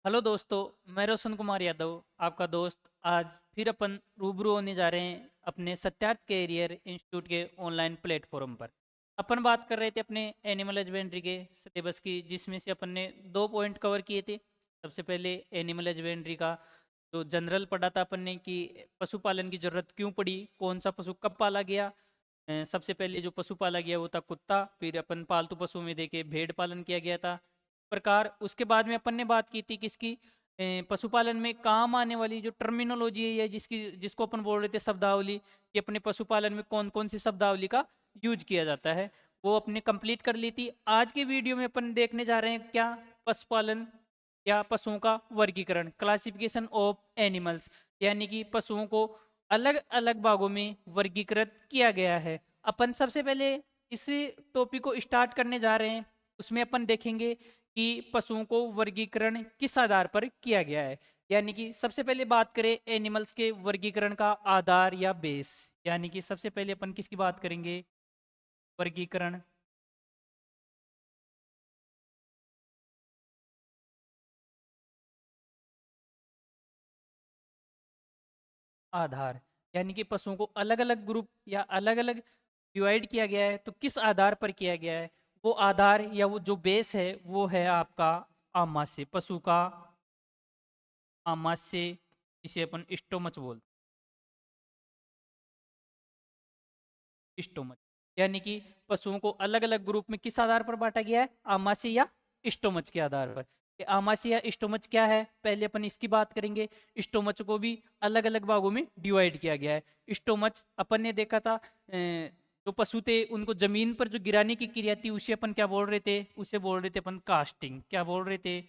Hello दोस्तों। मैं रोशन कुमार यादव, आपका दोस्त। आज फिर अपन रूबरू होने जा रहे हैं अपने सत्यार्थ कैरियर इंस्टीट्यूट के ऑनलाइन प्लेटफॉर्म पर। अपन बात कर रहे थे अपने एनिमल हस्बेंड्री के सिलेबस की, जिसमें से अपन ने 2 पॉइंट कवर किए थे। सबसे पहले एनिमल हस्बेंड्री का जो जनरल पढ़ा था अपन ने कि पशुपालन की ज़रूरत क्यों पड़ी, कौन सा पशु कब पाला गया। सबसे पहले जो पशु पाला गया वो था कुत्ता, फिर अपन पालतू पशुओं में देखे भेड़ पालन किया गया था प्रकार। उसके बाद में अपन ने बात की थी किसकी, पशुपालन में काम आने वाली जो टर्मिनोलॉजी है या जिसको अपन बोल रहे थे शब्दावली, कि अपने पशुपालन में कौन कौन सी शब्दावली का यूज किया जाता है, वो अपने कंप्लीट कर ली थी। आज के वीडियो में अपन देखने जा रहे हैं क्या, पशुपालन या पशुओं का वर्गीकरण, क्लासिफिकेशन ऑफ एनिमल्स, यानी कि पशुओं को अलग अलग भागों में वर्गीकृत किया गया है। अपन सबसे पहले इस टॉपिक को स्टार्ट करने जा रहे हैं। उसमें अपन देखेंगे कि पशुओं को वर्गीकरण किस आधार पर किया गया है। यानी कि सबसे पहले बात करें एनिमल्स के वर्गीकरण का आधार या बेस, यानी कि सबसे पहले अपन किसकी बात करेंगे, वर्गीकरण आधार। यानी कि पशुओं को अलग अलग ग्रुप या अलग अलग डिवाइड किया गया है, तो किस आधार पर किया गया है। वो आधार या वो जो बेस है वो है आपका आमाशय, पशु का आमाशय, जिसे अपन स्टोमच बोलते हैं, स्टोमच। यानी कि पशुओं को अलग अलग ग्रुप में किस आधार पर बांटा गया है, आमाशय या स्टोमच के आधार पर। ये आमाशय या स्टोमच क्या है, पहले अपन इसकी बात करेंगे। स्टोमच को भी अलग अलग भागों में डिवाइड किया गया है। स्टोमच अपन ने देखा था, जो पशु थे उनको जमीन पर जो गिराने की क्रिया थी उसे अपन क्या बोल रहे थे, उसे बोल रहे थे अपन कास्टिंग। क्या बोल रहे थे,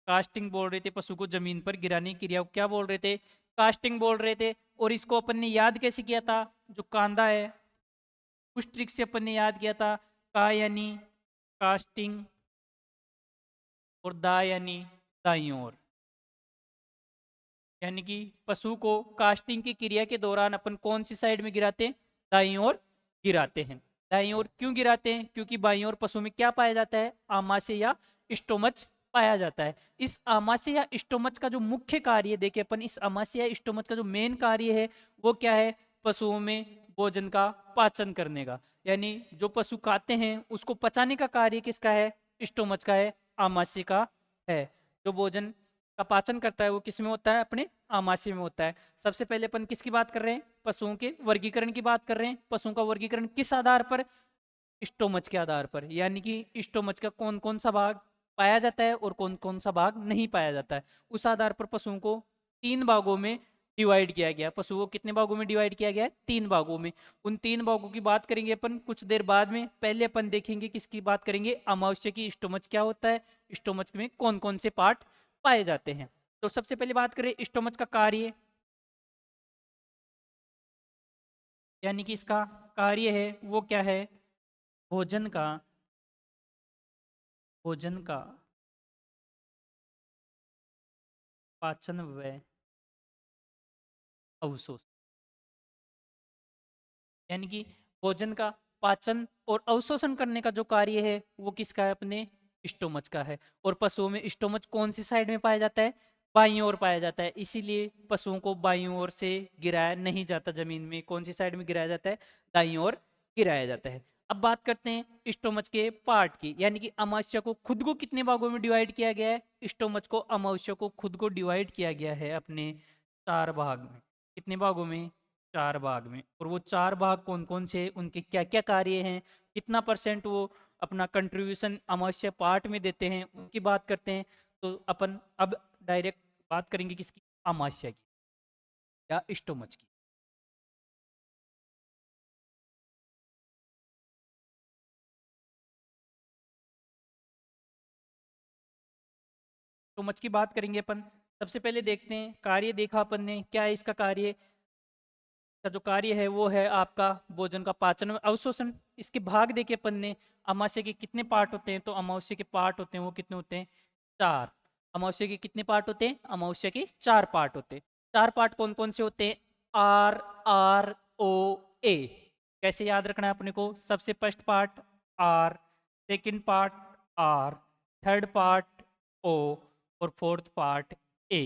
कास्टिंग बोल रहे थे। पशु को जमीन पर गिराने की क्रिया को क्या बोल रहे थे, कास्टिंग बोल रहे थे। और इसको अपन ने याद कैसे किया था, जो कांदा है उस ट्रिक से अपन ने याद किया था। का यानी कास्टिंग और दा यानी दाईं ओर। यानी कि पशु को कास्टिंग की क्रिया के दौरान अपन कौन सी साइड में गिराते हैं, दाईं ओर गिराते हैं। दाईं ओर क्यों गिराते हैं, क्योंकि बाईं ओर पशु में क्या पाया जाता है, आमाशय या स्टोमच पाया जाता है। इस आमाशय या स्टोमच का जो मुख्य कार्य देखिए अपन, इस आमाशय या स्टोमच का जो मेन कार्य है वो क्या है, पशुओं में भोजन का पाचन करने का। यानी जो पशु खाते हैं उसको पचाने का कार्य किसका है, स्टोमच का है, आमाशय का है। जो भोजन का पाचन करता है वो किस में होता है, अपने आमाशय में होता है। सबसे पहले अपन किसकी बात कर रहे हैं, पशुओं के वर्गीकरण की बात कर रहे हैं। पशुओं का वर्गीकरण किस आधार पर, स्टोमच के आधार पर। यानी कि स्टोमच का कौन कौन सा भाग पाया जाता है और कौन कौन सा भाग नहीं पाया जाता है, उस आधार पर पशुओं को 3 भागों में डिवाइड किया गया। पशुओं को कितने भागों में डिवाइड किया गया है, 3 भागों में। उन 3 भागों की बात करेंगे अपन कुछ देर बाद में। पहले अपन देखेंगे किसकी बात करेंगे, अमावस्या की, स्टोमच क्या होता है, स्टोमच में कौन कौन से पार्ट पाए जाते हैं। तो सबसे पहले बात करें स्टोमच का कार्य, यानी कि इसका कार्य है वो क्या है, भोजन का, भोजन का पाचन व अवशोषण। यानी कि भोजन का पाचन और अवशोषण करने का जो कार्य है वो किसका है, अपने स्टोमच का है। और पशुओं में स्टोमच कौन सी साइड में पाया जाता है, बाईं ओर पाया जाता है। इसीलिए पशुओं को बाईं ओर से गिराया नहीं जाता, जमीन में कौन सी साइड में गिराया जाता है, दाईं ओर गिराया जाता है। अब बात करते हैं स्टोमच के पार्ट की, यानी कि अमावस्या को खुद को कितने भागों में डिवाइड किया गया है, स्टोमच को, अमावस्या को खुद को डिवाइड किया गया है अपने 4 भाग में। कितने भागों में, 4 भाग में। और वो 4 भाग कौन कौन से, उनके क्या क्या कार्य हैं, कितना परसेंट वो अपना कंट्रीब्यूशन अमावस्या पार्ट में देते हैं, उनकी बात करते हैं। तो अपन अब डायरेक्ट बात करेंगे किसकी, अमावस्या की या स्टोमच की। स्टोमच की बात करेंगे अपन। सबसे पहले देखते हैं कार्य, देखा अपन ने क्या है इसका कार्य। का जो कार्य है वो है आपका भोजन का पाचन और अवशोषण। इसके भाग देखे अपन ने, अमावस्या के कितने पार्ट होते हैं, तो अमावस्या के पार्ट होते हैं वो कितने होते हैं, 4। अमावस्या के कितने पार्ट होते हैं, अमावस्या के 4 पार्ट होते हैं। 4 पार्ट कौन कौन से होते हैं, RROA। कैसे याद रखना है अपने को, सबसे first part R, second part R, third part O और फोर्थ पार्ट ए।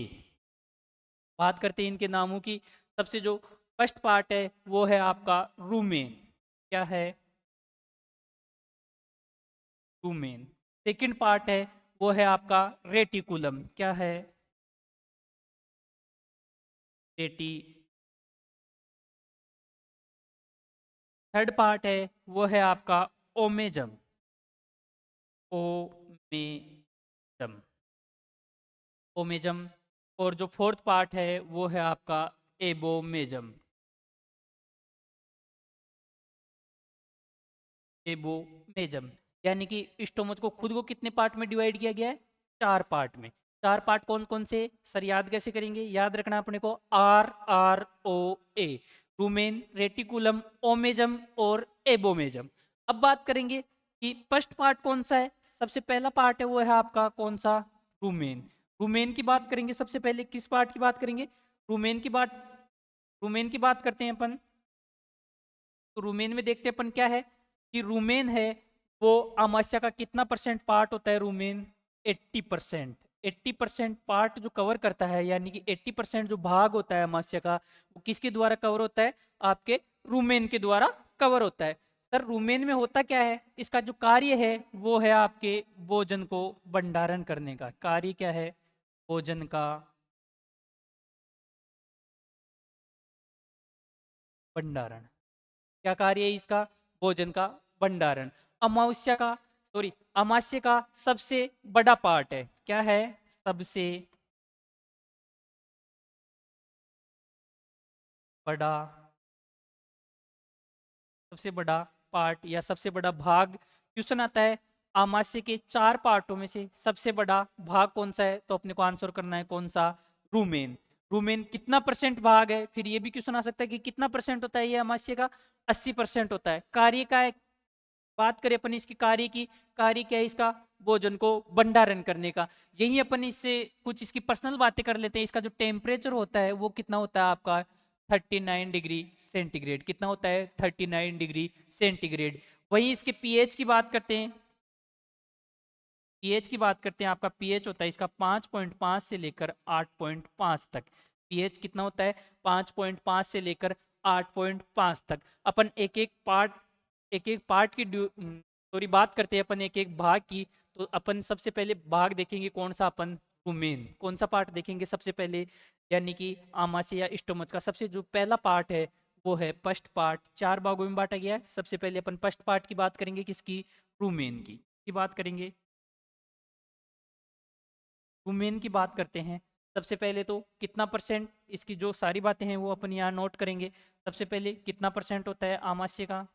बात करते हैं इनके नामों की। सबसे जो फर्स्ट पार्ट है वो है आपका रूमेन। क्या है? रूमेन। सेकंड पार्ट है वो है आपका रेटिकुलम। क्या है? रेटी। थर्ड पार्ट है वो है आपका ओमेजम। ओमेजम। ओमेजम। और जो फोर्थ पार्ट है वो है आपका एबोमेजम। एबोमेजम। यानी कि स्टोमच को खुद को कितने पार्ट में डिवाइड किया गया है? चार पार्ट में। चार पार्ट कौन कौन से सर, याद कैसे करेंगे? याद रखना अपने को RROA। रूमेन, रेटिकुलम, ओमेजम और एबोमेजम। अब बात करेंगे कि फर्स्ट पार्ट कौन सा है। सबसे पहला पार्ट है वो है आपका कौन सा? रूमेन। रूमेन की बात करेंगे सबसे पहले। किस पार्ट की बात करेंगे? रूमेन की बात। रूमेन की बात करते हैं अपन। तो रूमेन में देखते हैं अपन क्या है कि रूमेन है वो अमाशय का कितना परसेंट पार्ट होता है? रूमेन 80%। 80% पार्ट जो कवर करता है, यानी कि 80% जो भाग होता है अमाशय का, वो किसके द्वारा कवर होता है? आपके रूमेन के द्वारा कवर होता है। सर रूमेन में होता क्या है? इसका जो कार्य है वो है आपके भोजन को भंडारण करने का। कार्य क्या है? भोजन का भंडारण। क्या कार्य है इसका? भोजन का भंडारण। अमावस्या का, सॉरी, अमावस्या का सबसे बड़ा पार्ट है। क्या है? सबसे बड़ा, सबसे बड़ा पार्ट या सबसे बड़ा भाग क्वेश्चन आता है। अमावस्या के चार पार्टों में से सबसे बड़ा भाग कौन सा है? तो अपने को आंसर करना है कौन सा? रूमेन। रूमेन कितना परसेंट भाग है? फिर ये भी क्वेश्चन आ सकता है कि कितना परसेंट होता है ये अमावस्या का? 80% होता है। कार्य का है, बात करें अपन इसकी कार्य की। कार्य क्या है इसका? भोजन को भंडारण करने का। यही अपन इससे कुछ इसकी पर्सनल बातें कर लेते हैं। इसका जो टेम्परेचर होता है वो कितना होता है आपका? 39 डिग्री सेंटीग्रेड। कितना होता है? 39 डिग्री सेंटीग्रेड। वहीं इसके पीएच की बात करते हैं। पीएच की बात करते हैं। आपका पीएच होता है इसका 5.5 से लेकर 8.5 तक। पीएच कितना होता है? 5.5 से लेकर 8.5 तक। अपन एक एक पार्ट, एक एक पार्ट की सॉरी बात करते हैं अपन एक एक भाग की। तो अपन सबसे पहले भाग देखेंगे कौन सा? अपन रूमेन। कौन सा पार्ट देखेंगे सबसे पहले? यानी कि आमाशय या स्टोमच का सबसे जो पहला पार्ट है वो है फर्स्ट पार्ट। चार भागों में बांटा गया है। सबसे पहले अपन फर्स्ट पार्ट की बात करेंगे। किसकी? रूमेन की बात करेंगे। वुमेन की बात करते हैं। सबसे पहले तो कितना परसेंट, इसकी जो सारी बातें हैं वो अपन यहाँ नोट करेंगे। सबसे पहले कितना परसेंट होता है आमाशय का?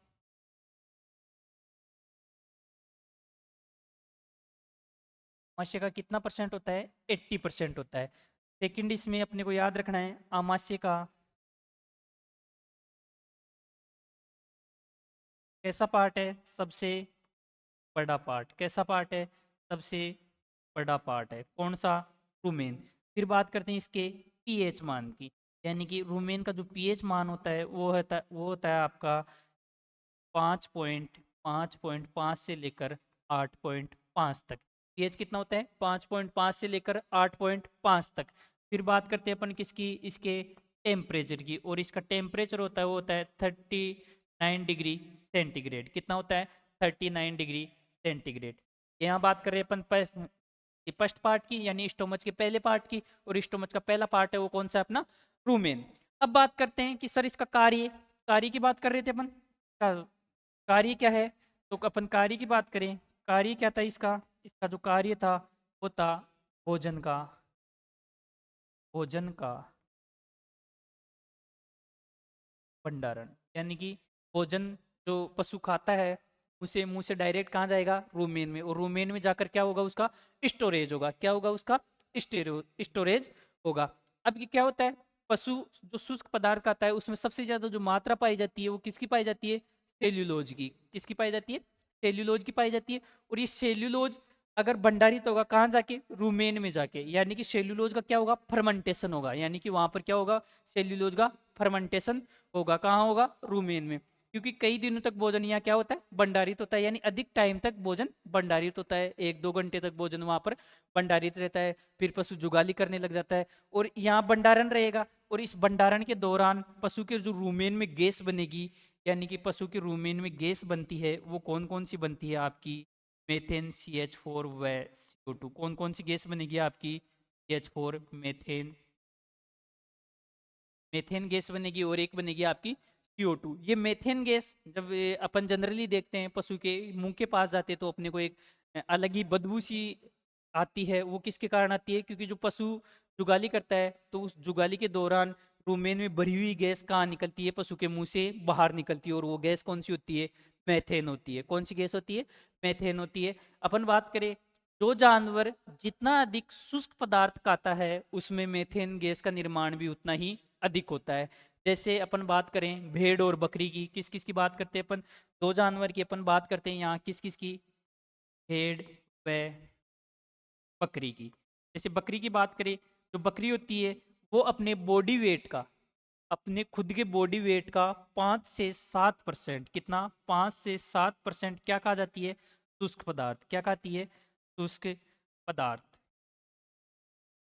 आमाशय का कितना परसेंट होता है? 80% होता है। सेकंड इसमें अपने को याद रखना है आमाशय का कैसा पार्ट है? सबसे बड़ा पार्ट। कैसा पार्ट है? सबसे बड़ा पार्ट है। कौन सा? रूमेन। फिर बात करते हैं इसके पीएच मान की। यानी कि रूमेन का जो पीएच मान होता है वो होता है आपका 5.5 से लेकर 8.5 तक। पीएच कितना होता है? 5.5 से लेकर 8.5 तक। फिर बात करते हैं अपन किसकी? इसके टेम्परेचर की। और इसका टेम्परेचर होता है वो होता है 39 डिग्री सेंटीग्रेड। कितना होता है? 39 डिग्री सेंटीग्रेड। यहाँ बात कर रहे हैं अपन फर्स्ट पार्ट की, यानी स्टोमच के पहले पार्ट की। और स्टोमच का पहला पार्ट है वो कौन सा? अपना रूमेन। अब बात करते हैं कि सर इसका कार्य, कार्य की बात कर रहे थे अपन। कार्य क्या है? तो अपन कार्य की बात करें। कार्य क्या था इसका? इसका जो कार्य था वो था भोजन का, भोजन का भंडारण। यानी कि भोजन जो पशु खाता है उसे मुंह से डायरेक्ट कहाँ जाएगा? रूमेन में। और रूमेन में जाकर क्या होगा? उसका स्टोरेज होगा। क्या होगा? उसका स्टोरेज होगा। अब ये क्या होता है? पशु जो शुष्क पदार्थ खाता है उसमें सबसे ज्यादा जो मात्रा पाई जाती है वो किसकी पाई जाती है? सेल्यूलोज की। किसकी पाई जाती है? सेल्यूलोज की पाई जाती है। और ये सेल्यूलोज अगर भंडारित होगा कहाँ जाके? रूमेन में जाके। यानी कि सेल्यूलोज का क्या होगा? फर्मेंटेशन होगा। यानी कि वहां पर क्या होगा? सेल्यूलोज का फर्मेंटेशन होगा। कहाँ होगा? रूमेन में। क्योंकि कई दिनों तक भोजन यहाँ क्या होता है, भंडारित होता है, यानी अधिक टाइम तक भोजन भंडारित होता है, 1-2 घंटे तक भोजन वहां पर भंडारित रहता है, फिर पशु जुगाली करने लग जाता है और यहाँ भंडारण रहेगा। और इस भंडारण के दौरान पशु के जो रूमेन में गैस बनेगी, यानी कि पशु के रूमेन में गैस बनती है, वो कौन कौन सी बनती है आपकी, मेथेन, CH4 व CO2। कौन कौन सी गैस बनेगी आपकी, CH4, मेथेन, मेथेन गैस बनेगी और एक बनेगी आपकी CO2। ये मेथेन गैस जब अपन जनरली देखते हैं पशु के मुंह के पास जाते हैं तो अपने को एक अलग ही बदबू सी आती है। वो किसके कारण आती है, क्योंकि जो पशु जुगाली करता है तो उस जुगाली के दौरान रूमेन में भरी हुई गैस कहाँ निकलती है, पशु के मुंह से बाहर निकलती है और वो गैस कौन सी होती है, मेथेन होती है। कौन सी गैस होती है, मेथेन होती है। अपन बात करें, जो जानवर जितना अधिक शुष्क पदार्थ खाता है उसमें मेथेन गैस का निर्माण भी उतना ही अधिक होता है। जैसे अपन बात करें भेड़ और बकरी की, किस किस की बात करते हैं अपन, दो जानवर की अपन बात करते हैं यहाँ, किस किस की, भेड़ व बकरी की। जैसे बकरी की बात करें, जो बकरी होती है वो अपने बॉडी वेट का, अपने खुद के बॉडी वेट का 5 से 7%, कितना, 5 से 7% क्या कहा जाती है, शुष्क पदार्थ। क्या कहती है, शुष्क पदार्थ।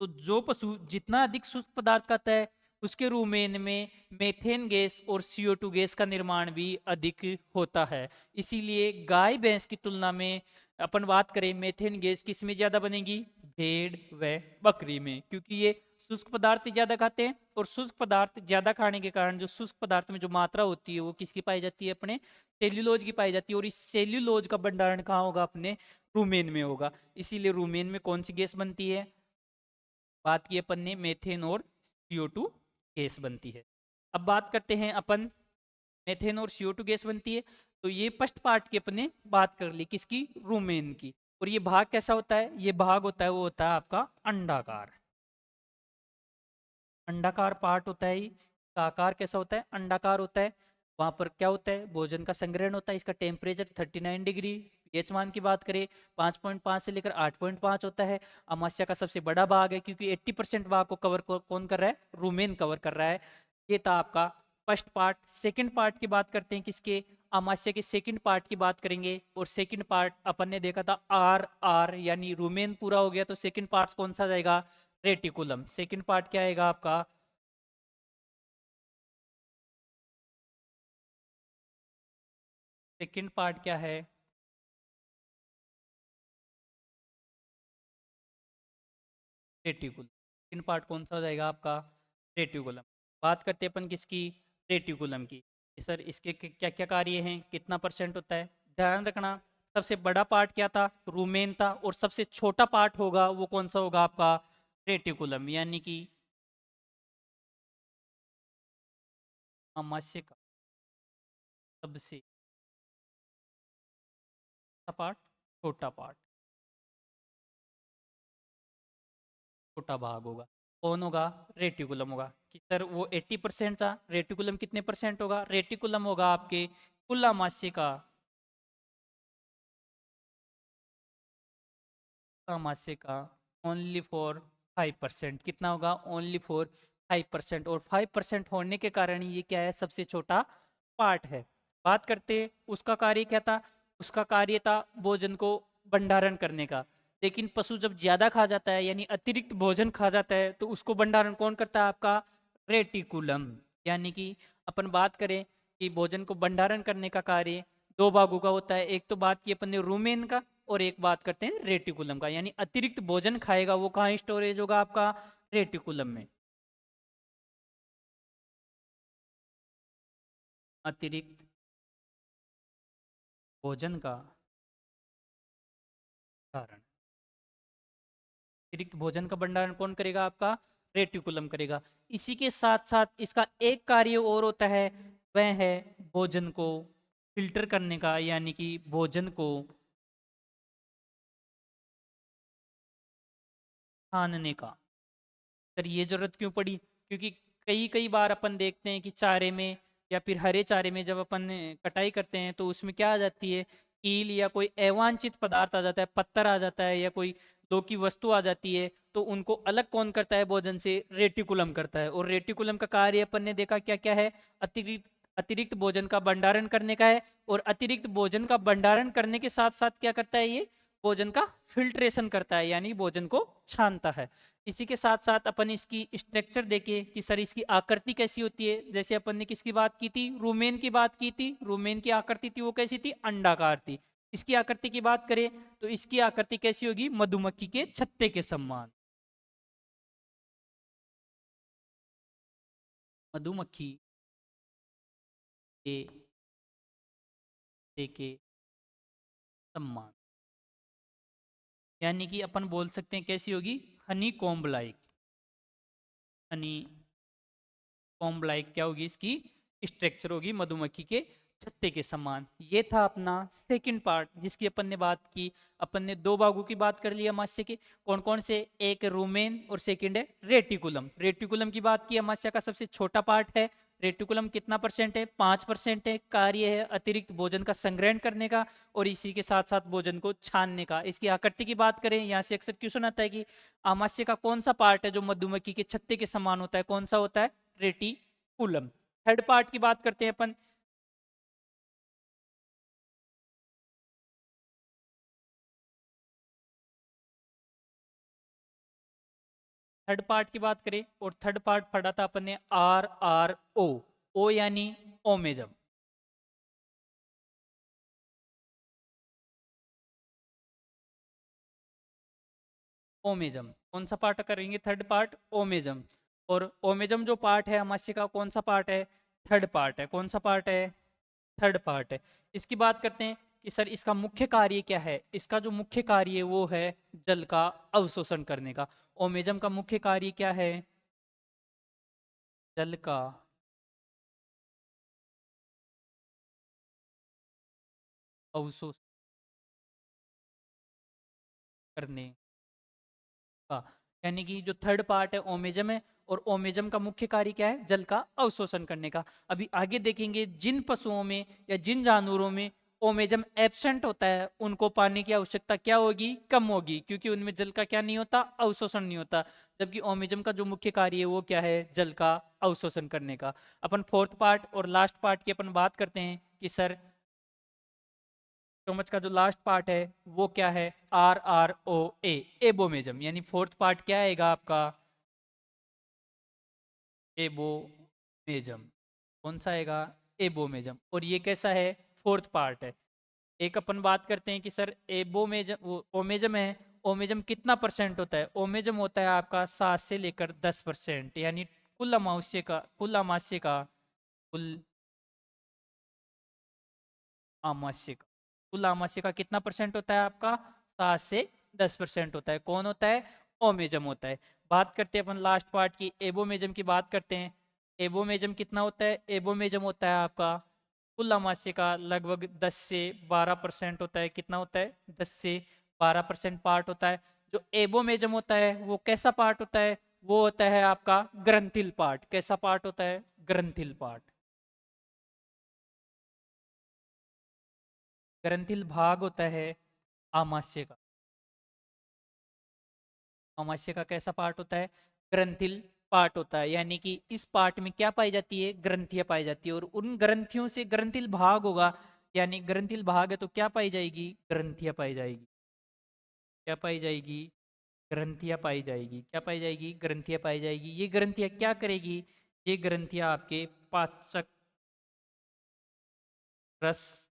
तो जो पशु जितना अधिक शुष्क पदार्थ खाता है उसके रूमेन में मेथेन गैस और CO2 गैस का निर्माण भी अधिक होता है। इसीलिए गाय भैंस की तुलना में अपन बात करें मेथेन गैस किस में ज्यादा बनेगी, भेड़ व बकरी में, क्योंकि ये शुष्क पदार्थ ज्यादा खाते हैं और शुष्क पदार्थ ज्यादा खाने के कारण जो शुष्क पदार्थ में जो मात्रा होती है वो किसकी पाई जाती है, अपने सेल्यूलोज की पाई जाती है। और इस सेल्यूलोज का भंडारण कहाँ होगा, अपने रूमेन में होगा। इसीलिए रूमेन में कौन सी गैस बनती है, बात की अपन ने मेथेन और CO2 गैस बनती है। अब बात करते हैं अपन, मेथेन और CO2 गैस बनती है, तो ये फर्स्ट पार्ट की अपन ने बात कर ली, किसकी, रूमेन की। और ये भाग कैसा होता है, ये भाग होता है वो होता है आपका अंडाकार, अंडाकार पार्ट होता है। इसका आकार कैसा होता है, अंडाकार होता है। वहां पर क्या होता है, भोजन का संग्रहण होता है। इसका टेम्परेचर 39 डिग्री, पीएच मान की बात करें 5.5 से लेकर 8.5 होता है। अमाशय का सबसे बड़ा भाग है क्योंकि 80% भाग को कवर कौन कर रहा है, रूमेन कवर कर रहा है। ये था आपका फर्स्ट पार्ट। सेकंड पार्ट की बात करते हैं, किसके, अमाशय के सेकंड पार्ट की बात करेंगे। और सेकंड पार्ट अपन ने देखा था आर आर, यानी रूमेन पूरा हो गया तो सेकंड पार्ट कौन सा जाएगा, रेटिकुलम। सेकंड पार्ट क्या आएगा आपका, सेकंड पार्ट क्या है, रेटिकुलम। सेकंड पार्ट कौन सा हो जाएगा आपका, रेटिकुलम। बात करते हैं अपन किसकी, रेटिकुलम की। सर इसके क्या क्या कार्य हैं, कितना परसेंट होता है, ध्यान रखना। सबसे बड़ा पार्ट क्या था, रूमेन था, और सबसे छोटा पार्ट होगा वो कौन सा होगा आपका, रेटिकुलम। यानी कि अमाशय का सबसे पार्ट, छोटा पार्ट, छोटा भाग होगा, कौन होगा, रेटिकुलम होगा। कि सर वो 80% था, रेटिकुलम कितने परसेंट होगा, रेटिकुलम होगा आपके कुल अमाशय का, अमाशय का ओनली फॉर 5%। कितना होगा, ओनली फॉर 5%। और 5% होने के कारण ये क्या है, सबसे छोटा पार्ट है। बात करते उसका कार्य क्या था, उसका कार्य था भोजन को भंडारण करने का। लेकिन पशु जब ज्यादा खा जाता है यानी अतिरिक्त भोजन खा जाता है तो उसको भंडारण कौन करता है, आपका रेटिकुलम। यानी कि अपन बात करें कि भोजन को भंडारण करने का कार्य दो भागों का होता है। एक तो बात की अपन ने रूमेन का, और एक बात करते हैं रेटिकुलम का। यानी अतिरिक्त भोजन खाएगा वो कहाँ स्टोरेज होगा आपका, रेटिकुलम में। अतिरिक्त भोजन का भंडारण, अतिरिक्त भोजन का भंडारण कौन करेगा, आपका रेटिकुलम करेगा। इसी के साथ साथ इसका एक कार्य और होता है, वह है भोजन को फिल्टर करने का, यानी कि भोजन को छानने का। सर ये जरूरत क्यों पड़ी, क्योंकि कई कई बार अपन देखते हैं कि चारे में या फिर हरे चारे में जब अपन कटाई करते हैं तो उसमें क्या आ जाती है, कील या कोई अवांछित पदार्थ आ जाता है, पत्थर आ जाता है या कोई दो की वस्तु आ जाती है, तो उनको अलग कौन करता है भोजन से, रेटिकुलम करता है। और रेटिकुलम का कार्य अपन ने देखा क्या क्या है, अतिरिक्त अतिरिक्त भोजन का भंडारण करने का है, और अतिरिक्त भोजन का भंडारण करने के साथ साथ क्या करता है, ये भोजन का फिल्ट्रेशन करता है, यानी भोजन को छानता है। इसी के साथ साथ अपन इसकी स्ट्रक्चर देखें कि सर इसकी आकृति कैसी होती है। जैसे अपन ने किसकी बात की थी, रूमेन की बात की थी। रूमेन की आकृति थी वो कैसी थी, अंडाकार थी। इसकी आकृति की बात करें तो इसकी आकृति कैसी होगी, मधुमक्खी के छत्ते के समान। मधुमक्खी के छत्ते के समान, यानी कि अपन बोल सकते हैं कैसी होगी, Honey comb like. Honey comb like क्या होगी, इसकी स्ट्रक्चर होगी मधुमक्खी के छत्ते के समान। ये था अपना सेकंड पार्ट जिसकी अपन ने बात की। अपन ने दो भागों की बात कर ली अमाशय के, कौन कौन से, एक रूमेन और सेकंड है रेटिकुलम। रेटिकुलम की बात की, अमाशय का सबसे छोटा पार्ट है। रेटिकुलम कितना परसेंट है, 5% है। कार्य है अतिरिक्त भोजन का संग्रहण करने का और इसी के साथ साथ भोजन को छानने का। इसकी आकृति की बात करें, यहाँ से अक्सर क्वेश्चन आता है कि अमाशय का कौन सा पार्ट है जो मधुमक्खी के छत्ते के समान होता है, कौन सा होता है, रेटिकुलम। थर्ड पार्ट की बात करते हैं अपन। थर्ड पार्ट की बात करें, और थर्ड पार्ट पढ़ा था अपन ने RRO। ओ यानी ओमेजम। ओमेजम कौन सा पार्ट करेंगे, थर्ड पार्ट ओमेजम। और ओमेजम जो पार्ट है अमाशय का कौन सा पार्ट है, थर्ड पार्ट है। कौन सा पार्ट है, थर्ड पार्ट है। इसकी बात करते हैं कि सर इसका मुख्य कार्य क्या है। इसका जो मुख्य कार्य है वो है जल का अवशोषण करने का। ओमेजम का मुख्य कार्य क्या है, जल का अवशोषण करने का, यानी कि जो थर्ड पार्ट है ओमेजम है, और ओमेजम का मुख्य कार्य क्या है, जल का अवशोषण करने का। अभी आगे देखेंगे जिन पशुओं में या जिन जानवरों में ओमेजम एब्सेंट होता है उनको पानी की आवश्यकता क्या होगी, कम होगी, क्योंकि उनमें जल का क्या नहीं होता, अवशोषण नहीं होता। जबकि ओमेजम का जो मुख्य कार्य है वो क्या है, जल का अवशोषण करने का। अपन फोर्थ पार्ट और लास्ट पार्ट की अपन बात करते हैं कि सर टोमच का जो लास्ट पार्ट है वो क्या है, RROA, एबोमेजम। यानी फोर्थ पार्ट क्या आएगा आपका, एबोमेजम। कौन सा आएगा, एबोमेजम। और ये कैसा है, फोर्थ पार्ट है। एक अपन बात करते हैं कि सर एबोमेजम, वो ओमेजम है, ओमेजम कितना परसेंट होता है, ओमेजम होता है आपका 7 से लेकर 10%, यानी कुल आमाशय का कुल आमाशय का कितना परसेंट होता है आपका, 7 से 10% होता है। कौन होता है, ओमेजम होता है। बात करते हैं अपन लास्ट पार्ट की, एबोमेजम की बात करते हैं। एबोमेजम कितना होता है, एबोमेजम होता है आपका कुल आमाशय का लगभग 10 से 12% होता है। कितना होता है, 10 से 12% पार्ट होता है। जो एबोमेजम होता है वो कैसा पार्ट होता है, वो होता है आपका ग्रंथिल पार्ट। कैसा पार्ट होता है, ग्रंथिल पार्ट। ग्रंथिल भाग होता है आमाशय का। अमाशय का कैसा पार्ट होता है, ग्रंथिल पार्ट होता है। यानी कि इस पार्ट में क्या पाई जाती है, ग्रंथियां पाई जाती है, और उन ग्रंथियों से ग्रंथिल भाग होगा। यानी ग्रंथिल भाग है तो क्या पाई जाएगी, ग्रंथियां पाई जाएगी। क्या पाई जाएगी, ग्रंथियां पाई जाएगी। क्या पाई जाएगी, ग्रंथियां पाई जाएगी। ये ग्रंथियां क्या करेगी, ये ग्रंथियां आपके पाचक रस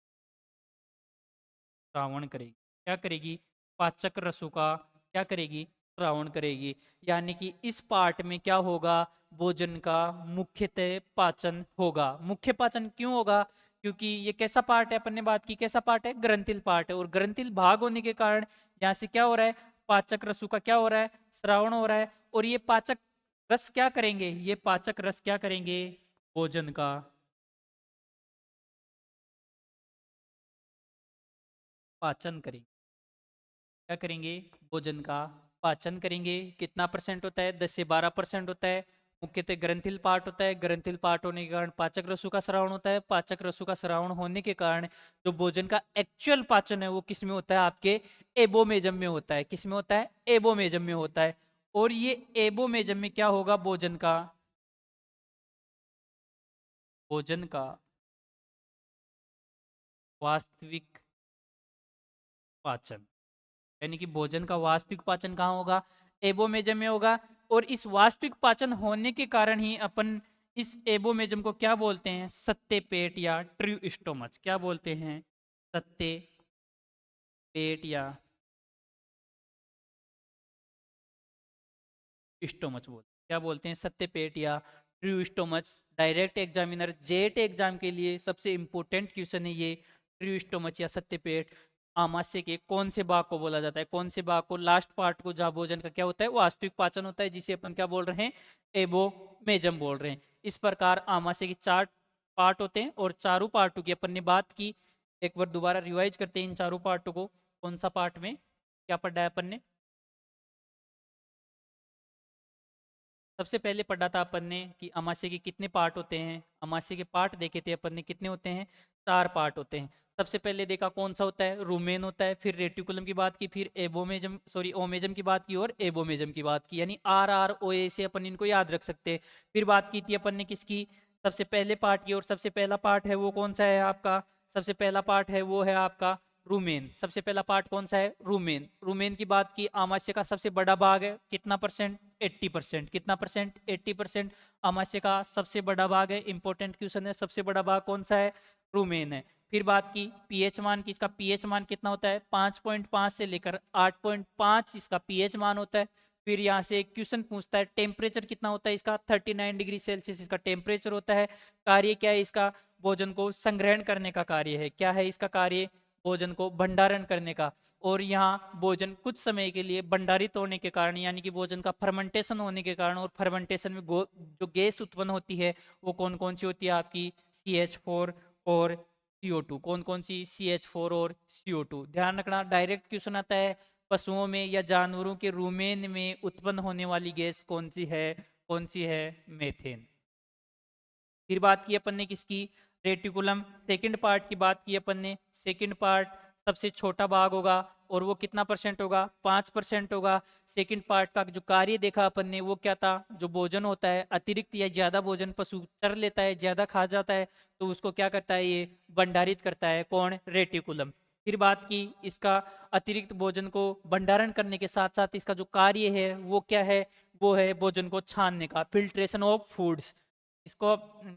श्रावण करेगी। क्या करेगी, पाचक रसों का क्या करेगी, श्रावण करेगी। यानी कि इस पार्ट में क्या होगा, भोजन का मुख्यतः पाचन होगा। मुख्य पाचन क्यों होगा, क्योंकि ये कैसा पार्ट है, अपन ने बात की कैसा पार्ट है, ग्रंथिल पार्ट है। और ग्रंथिल भाग होने के कारण यहाँ से क्या हो रहा है, पाचक रसों का क्या हो रहा है, श्रावण हो रहा है। और ये पाचक रस क्या करेंगे, ये पाचक रस क्या करेंगे, भोजन का पाचन करेंगे। क्या करेंगे, भोजन का पाचन करेंगे। कितना परसेंट होता है, 10 से 12% होता है। मुख्यतः ग्रंथिल पार्ट होता है। ग्रंथिल पार्ट होने के कारण पाचक रसों का श्रावण होता है। पाचक रसों का श्रावण होने के कारण जो भोजन का एक्चुअल पाचन है वो किस में होता है, आपके एबोमेजम में होता है। किस में होता है, एबोमेजम में होता है। और ये एबोमेजम में क्या होगा, भोजन का वास्तविक पाचन, यानी कि भोजन का वास्तविक पाचन कहाँ होगा? एबोमेजम में होगा। और इस वास्तविक पाचन होने के कारण ही अपन इस एबोमेजम को क्या बोलते हैं? सत्ते पेट या ट्रू स्टोमच। क्या बोलते हैं? सत्ते पेट या स्टोमच बोलते हैं। क्या बोलते हैं? सत्ते पेट या true stomach. Direct examiner jet exam के लिए सबसे इंपॉर्टेंट क्वेश्चन है ये, ट्रू स्टोमच या सत्ते पेट। आमाशय के कौन से भाग को बोला जाता है? कौन से भाग को? लास्ट पार्ट को, जहाँ भोजन का क्या होता है? वास्तविक पाचन होता है, जिसे अपन क्या बोल रहे हैं? एबोमेजम बोल रहे हैं। इस प्रकार आमाशय के 4 पार्ट होते हैं और चारों पार्टों की अपन ने बात की। एक बार दोबारा रिवाइज करते हैं इन चारों पार्टों को। कौन सा पार्ट में क्या पढ़ा है अपन ने? सबसे पहले पढ़ा था अपन ने कि अमाशय के कितने पार्ट होते हैं। अमाशय के पार्ट देखे थे अपन ने, कितने होते हैं? 4 पार्ट होते हैं। सबसे पहले देखा कौन सा होता है? रूमेन होता है। फिर रेटिकुलम की बात की, फिर एबोमेजम सॉरी ओमेजम की बात की और एबोमेजम की बात की, यानी RROA से अपन इनको याद रख सकते हैं। फिर बात की थी अपन ने किसकी? सबसे पहले पार्ट की। और सबसे पहला पार्ट है वो कौन सा है आपका? सबसे पहला पार्ट है वो है आपका रूमेन। सबसे पहला पार्ट कौन सा है? रूमेन। रूमेन की बात की, आमाशय का सबसे बड़ा भाग है, कितना परसेंट? 80%। कितना परसेंट? 80%। आमाशय का सबसे बड़ा भाग है। इंपॉर्टेंट क्वेश्चन है, सबसे बड़ा भाग कौन सा है? रूमेन है। फिर बात की पीएच मान की, इसका पीएच मान कितना होता है? 5.5 से लेकर 8.5 इसका पीएच मान होता है। फिर यहाँ से एक क्वेश्चन पूछता है, टेम्परेचर कितना होता है इसका? 39 डिग्री सेल्सियस इसका टेम्परेचर होता है। कार्य क्या है इसका? भोजन को संग्रहण करने का कार्य है। क्या है इसका कार्य? भोजन को भंडारण करने का। और यहाँ भोजन कुछ समय के लिए भंडारित होने के कारण, यानी कि भोजन का फर्मेंटेशन होने के कारण, और फर्मेंटेशन में जो गैस उत्पन्न होती है वो कौन कौन सी होती है आपकी? CH4 और CO2। कौन कौन सी? CH4 और CO2। ध्यान रखना, डायरेक्ट क्वेश्चन आता है, पशुओं में या जानवरों के रूमेन में उत्पन्न होने वाली गैस कौन सी है? कौन सी है? मेथेन। फिर बात की अपन ने किसकी? रेटिकुलम। सेकंड पार्ट की बात की अपन ने। सेकंड पार्ट सबसे छोटा भाग होगा और वो कितना परसेंट होगा? 5% होगा। सेकंड पार्ट का जो कार्य देखा अपन ने वो क्या था? जो भोजन होता है, अतिरिक्त या ज्यादा भोजन पशु चर लेता है, ज्यादा खा जाता है, तो उसको क्या करता है? ये भंडारित करता है। कौन? रेटिकुलम। फिर बात की इसका अतिरिक्त भोजन को भंडारण करने के साथ साथ इसका जो कार्य है वो क्या है? वो है भोजन को छानने का, फिल्ट्रेशन ऑफ फूड्स। इसको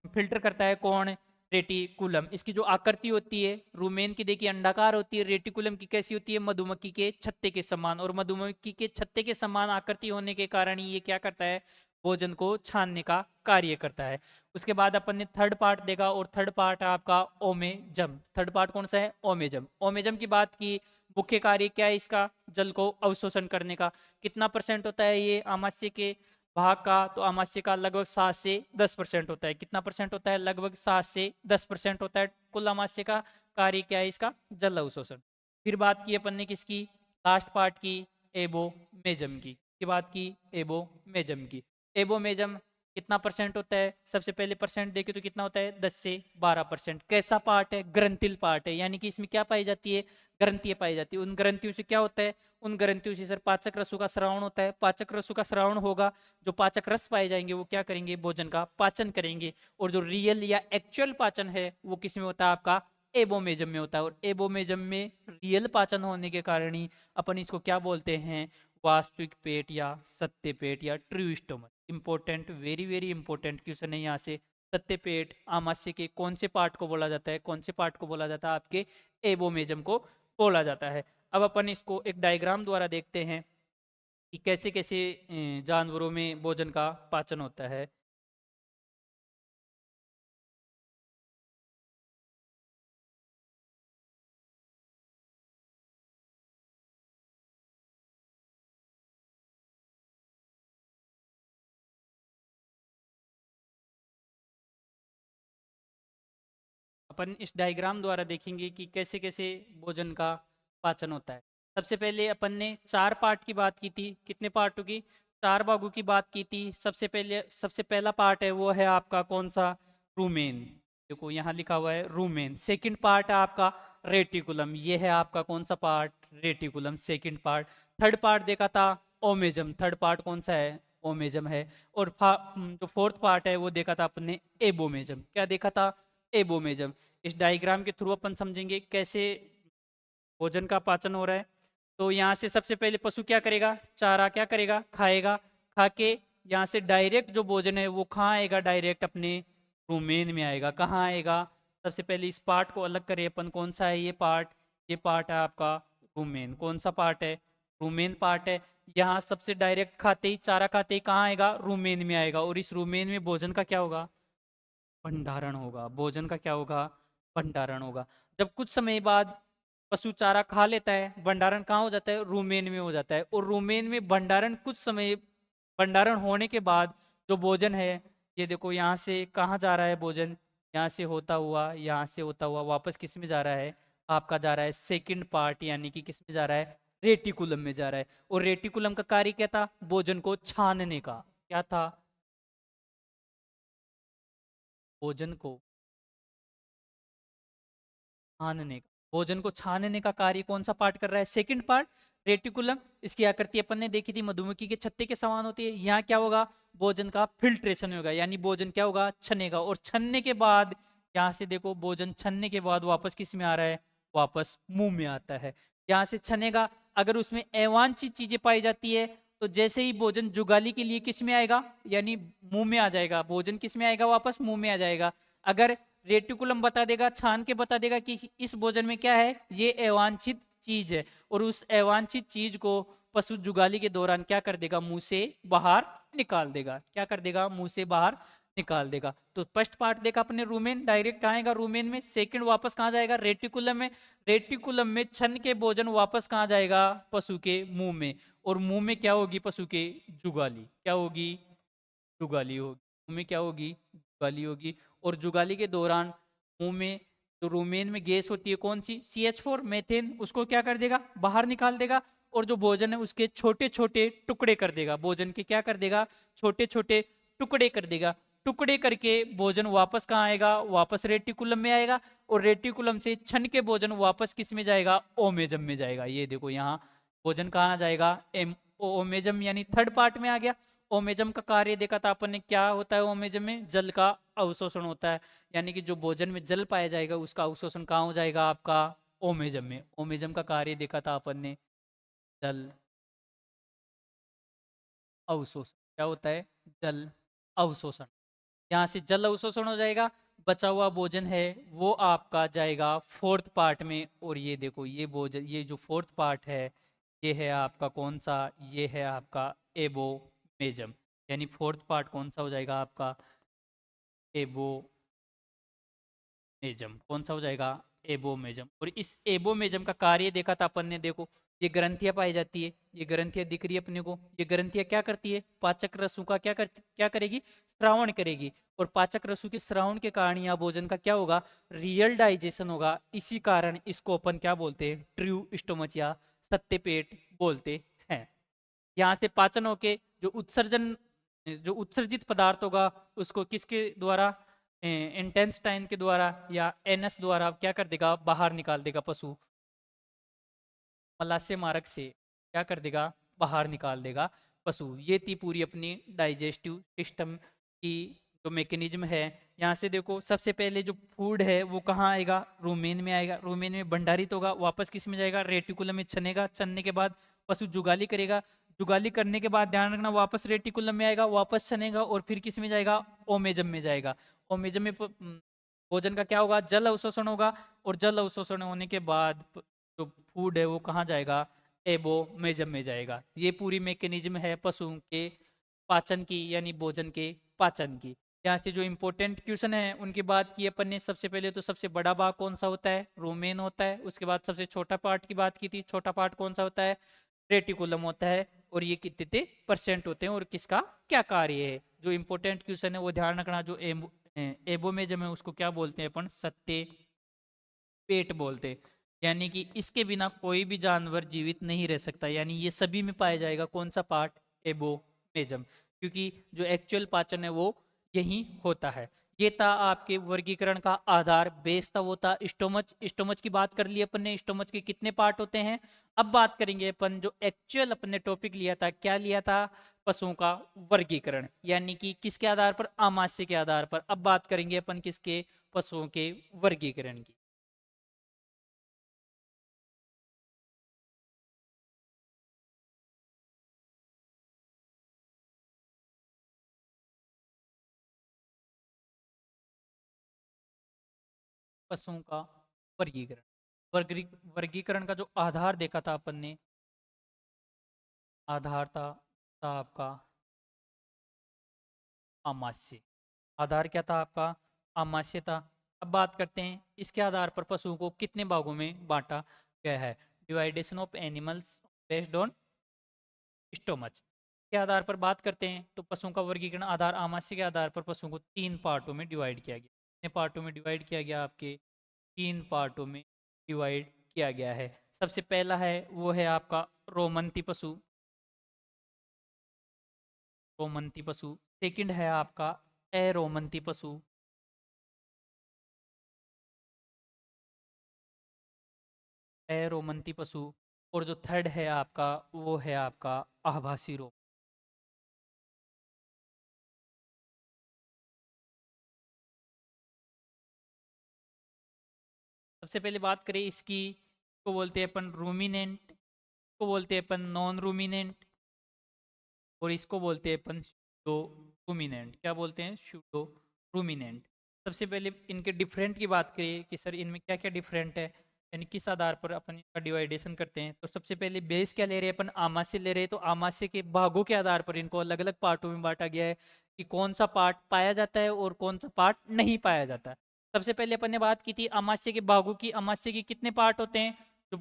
फिल्टर करता है कौन? रेटिकुलम। इसकी जो आकृति होती है रूमेन की, देखिए अंडाकार होती है। रेटिकुलम की कैसी होती है? मधुमक्खी के छत्ते के समान। और मधुमक्खी के छत्ते के समान आकृति होने के कारण ही ये क्या करता है? भोजन को छानने का कार्य करता है। उसके बाद अपन ने थर्ड पार्ट देखा, और थर्ड पार्ट है आपका ओमेजम। थर्ड पार्ट कौन सा है? ओमेजम। ओमेजम की बात की, मुख्य कार्य क्या है इसका? जल को अवशोषण करने का। कितना परसेंट होता है ये आमाशय के भाग का? तो आमाशय का लगभग 7 से 10% होता है। कितना परसेंट होता है? लगभग 7 से 10% होता है। कुल आमाशय का कार्य क्या है इसका? जल अवशोषण। फिर बात की अपन ने किसकी? लास्ट पार्ट की, एबोमेजम की बात की, एबोमेजम की। एबोमेजम कितना परसेंट होता है? सबसे पहले परसेंट देखे तो कितना होता है? 10 से 12%। कैसा पार्ट है? ग्रंथिल पार्ट है, यानी कि इसमें क्या पाई जाती है? ग्रंथियां पाई जाती है। उन ग्रंथियों से क्या होता है? उन ग्रंथियों से सर पाचक रसों का श्रावण होता है। पाचक रसों का श्रावण होगा, जो पाचक रस पाए जाएंगे वो क्या करेंगे? भोजन का पाचन करेंगे। और जो रियल या एक्चुअल पाचन है वो किस में होता है? आपका एबोमेजम में होता है। और एबोमेजम में रियल पाचन होने के कारण ही अपन इसको क्या बोलते हैं? वास्तविक पेट या सत्य पेट या true stomach. Important, very very important question है यहाँ से। सत्य पेट आमाशय के कौन से पार्ट को बोला जाता है? कौन से पार्ट को बोला जाता है? आपके एबोमेजम को बोला जाता है। अब अपन इसको एक डायग्राम द्वारा देखते हैं कि कैसे कैसे जानवरों में भोजन का पाचन होता है। अपन इस डायग्राम द्वारा देखेंगे कि कैसे कैसे भोजन का पाचन होता है। सबसे पहले अपन ने 4 पार्ट की बात की थी। कितने पार्टों की? 4 भागों की बात की थी। सबसे पहला पार्ट है वो है आपका कौन सा? रूमेन। देखो यहाँ लिखा हुआ है रूमेन। सेकंड पार्ट है आपका रेटिकुलम। ये है आपका कौन सा part? Reticulum, second part. Third part देखा था ओमेजम। थर्ड पार्ट कौन सा है? ओमेजम है। और जो फोर्थ पार्ट है वो देखा था अपने एबोमेजम। क्या देखा था? एबोमेजम। इस डायग्राम के थ्रू अपन समझेंगे कैसे भोजन का पाचन हो रहा है। तो यहाँ से सबसे पहले पशु क्या करेगा, चारा क्या करेगा, खाएगा। खा के यहाँ से डायरेक्ट जो भोजन है वो कहाँ आएगा, डायरेक्ट अपने रुमेन में आएगा। कहाँ आएगा, सबसे पहले इस पार्ट को अलग करें अपन, कौन सा है ये पार्ट, ये पार्ट है आपका रुमेन। कौन सा पार्ट है, रुमेन पार्ट है। यहाँ सबसे डायरेक्ट खाते ही, चारा खाते ही कहाँ आएगा, रुमेन में आएगा। और इस रुमेन में भोजन का क्या होगा, भंडारण होगा। भोजन का क्या होगा, भंडारण होगा। जब कुछ समय बाद पशु चारा खा लेता है, भंडारण कहाँ हो जाता है, रुमेन में हो जाता है। और रुमेन में भंडारण कुछ समय, भंडारण होने के बाद जो भोजन है, ये देखो यहाँ से कहाँ जा रहा है भोजन, यहाँ से होता हुआ, यहाँ से होता हुआ वापस किस में जा रहा है, आपका जा रहा है सेकंड पार्ट, यानी कि किस में जा रहा है, रेटिकुलम में जा रहा है। और रेटिकुलम का कार्य क्या था, भोजन को छानने का। क्या था, भोजन को छानने का। भोजन को छानने का कार्य कौन सा पार्ट कर रहा है, सेकंड पार्ट, रेटिकुलम। इसकी आकृति अपन ने देखी थी, मधुमक्खी के छत्ते के समान होती है। यहाँ क्या होगा, भोजन का फिल्ट्रेशन होगा, यानी भोजन क्या होगा, छनेगा। और छनने के बाद यहाँ से देखो, भोजन छनने के बाद वापस किस में आ रहा है, वापस मुंह में आता है। यहाँ से छनेगा, अगर उसमें अवांछित चीजें पाई जाती है तो जैसे ही भोजन जुगाली के लिए किस में आएगा, यानी मुंह में आ जाएगा। भोजन किस में आएगा, वापस मुंह में आ जाएगा। अगर रेटिकुलम बता देगा, छान के बता देगा कि इस भोजन में क्या है, ये अवांछित चीज है, और उस अवांछित चीज को पशु जुगाली के दौरान क्या कर देगा, मुंह से बाहर निकाल देगा। क्या कर देगा, मुंह से बाहर निकाल देगा। तो फर्स्ट पार्ट देखा अपने, रूमेन, डायरेक्ट आएगा रूमेन में। सेकंड वापस कहाँ जाएगा, रेटिकुलम में। रेटिकुलम में छन के भोजन वापस कहाँ जाएगा, पशु के मुंह में। और मुंह में क्या होगी, पशु के जुगाली। क्या होगी, जुगाली होगी। मुंह में क्या होगी, जुगाली होगी। और जुगाली के दौरान मुंह में जो रूमेन में गैस होती है, कौन सी, CH4 मेथेन, उसको क्या कर देगा, बाहर निकाल देगा। और जो भोजन है उसके छोटे छोटे टुकड़े कर देगा। भोजन के क्या कर देगा, छोटे छोटे टुकड़े कर देगा। टुकड़े करके भोजन वापस कहाँ आएगा, वापस रेटिकुलम में आएगा। और रेटिकुलम से छन के भोजन वापस किस में जाएगा, ओमेजम में जाएगा। ये देखो यहाँ भोजन कहाँ जाएगा, ओमेजम, यानी थर्ड पार्ट में आ गया। ओमेजम का कार्य देखा था अपन ने, क्या होता है ओमेजम में, जल का अवशोषण होता है। यानी कि जो भोजन में जल पाया जाएगा उसका अवशोषण कहाँ हो जाएगा, आपका ओमेजम में। ओमेजम का कार्य देखा था अपन ने, जल अवशोषण। क्या होता है, जल अवशोषण। यहाँ से जल अवशोषण हो जाएगा, बचा हुआ भोजन है वो आपका जाएगा फोर्थ पार्ट में। और ये देखो, ये भोजन, ये जो फोर्थ पार्ट है, ये है आपका कौन सा, ये है आपका एबोमेजम। यानी फोर्थ पार्ट कौन सा हो जाएगा, आपका एबोमेजम। कौन सा हो जाएगा, एबोमेजम। और इस एबोमेजम का कार्य देखा था अपन ने, देखो ये ग्रंथियां पाई जाती है, ये ग्रंथियां दिख रही है अपने को। ये ग्रंथियां क्या करती है, पाचक रसों का क्या करेगी, श्रावण करेगी। और पाचक रसों के श्रावण के कारण यहाँ भोजन का क्या होगा, रियल डाइजेशन होगा। इसी कारण इसको अपन क्या बोलते हैं, ट्रू स्टोमच या सत्य पेट बोलते हैं। यहाँ से पाचन होके जो उत्सर्जन, जो उत्सर्जित पदार्थ होगा उसको किसके द्वारा, इंटेंस्टाइन के द्वारा या एनएस द्वारा क्या कर देगा, बाहर निकाल देगा पशु। मलाशय मार्ग से क्या कर देगा, बाहर निकाल देगा पशु। ये थी पूरी अपनी डाइजेस्टिव सिस्टम की जो मैकेनिज्म है। यहाँ से देखो, सबसे पहले जो फूड है वो कहाँ आएगा, रूमेन में आएगा। रूमेन में भंडारित होगा, वापस किस में जाएगा, रेटिकुलम में छनेगा। छनने के बाद पशु जुगाली करेगा। जुगाली करने के बाद ध्यान रखना, वापस रेटिकुलम में आएगा, वापस छनेगा, और फिर किस में जाएगा, ओमेजम में जाएगा। ओमेजम में भोजन का क्या होगा, जल अवशोषण होगा। और जल अवशोषण होने के बाद जो फूड है वो कहाँ जाएगा, एबोमेजम में जाएगा। ये पूरी मैकेनिज्म है पशुओं के पाचन की, यानी भोजन के पाचन की। यहाँ से जो इम्पोर्टेंट क्वेश्चन है उनकी बात की अपन ने। सबसे पहले तो सबसे बड़ा भाग कौन सा होता है, रोमेन होता है। उसके बाद सबसे छोटा पार्ट की बात की थी, छोटा पार्ट कौन सा होता है, रेटिकुलम होता है। और ये कितने परसेंट होते हैं और किसका क्या कार्य है। जो इम्पोर्टेंट क्वेश्चन है वो ध्यान रखना, जो एबोमेजम है उसको क्या बोलते हैं अपन, सत्ते पेट बोलते। यानी कि इसके बिना कोई भी जानवर जीवित नहीं रह सकता। यानी ये सभी में पाया जाएगा कौन सा पार्ट, एबोमेजम। क्योंकि जो एक्चुअल पाचन है वो यही होता है। ये था आपके वर्गीकरण का आधार, बेस था, वो था स्टोमच। स्टोमच की बात कर ली अपन ने, स्टोमच के कितने पार्ट होते हैं। अब बात करेंगे अपन जो एक्चुअल अपन ने टॉपिक लिया था, क्या लिया था, पशुओं का वर्गीकरण, यानी कि किसके आधार पर, आमाशय के आधार पर। अब बात करेंगे अपन किसके, पशुओं के वर्गीकरण की। पशुओं का वर्गीकरण, वर्गीकरण का जो आधार देखा था अपन ने, आधार था आपका आमाशय। आधार क्या था आपका, आमाशय था। अब बात करते हैं इसके आधार पर पशुओं को कितने भागों में बांटा गया है। Division of animals based on stomach के आधार पर बात करते हैं तो पशुओं का वर्गीकरण आधार आमाशय के आधार पर पशुओं को 3 पार्टों में डिवाइड किया गया। कितने पार्टों में डिवाइड किया गया, आपके 3 पार्टों में डिवाइड किया गया है। सबसे पहला है वो है आपका रोमंती पशु, रोमंती पशु। सेकंड है आपका अरोमंती पशु, अरोमंती पशु। और जो थर्ड है आपका वो है आपका आभासी रोग। सबसे पहले बात करें इसकी, को बोलते हैं अपन रूमिनेंट, को बोलते हैं अपन नॉन रूमिनेंट, और इसको बोलते हैं अपन शूडो रूमिनेंट। क्या बोलते हैं, शूडो रूमिनेंट। सबसे पहले इनके डिफरेंट की बात करिए कि सर इनमें क्या क्या डिफरेंट है, यानी किस आधार पर अपन इनका डिवाइडेशन करते हैं। तो सबसे पहले बेस क्या ले रहे हैं अपन, आमाशय ले रहे हैं। तो आमाशय के भागों के आधार पर इनको अलग अलग पार्टों में बांटा गया है कि कौन सा पार्ट पाया जाता है और कौन सा पार्ट नहीं पाया जाता। सबसे पहले अपन ने बात की थी आमाशय के भागों की। आमाशय के कितने पार्ट होते हैं, तो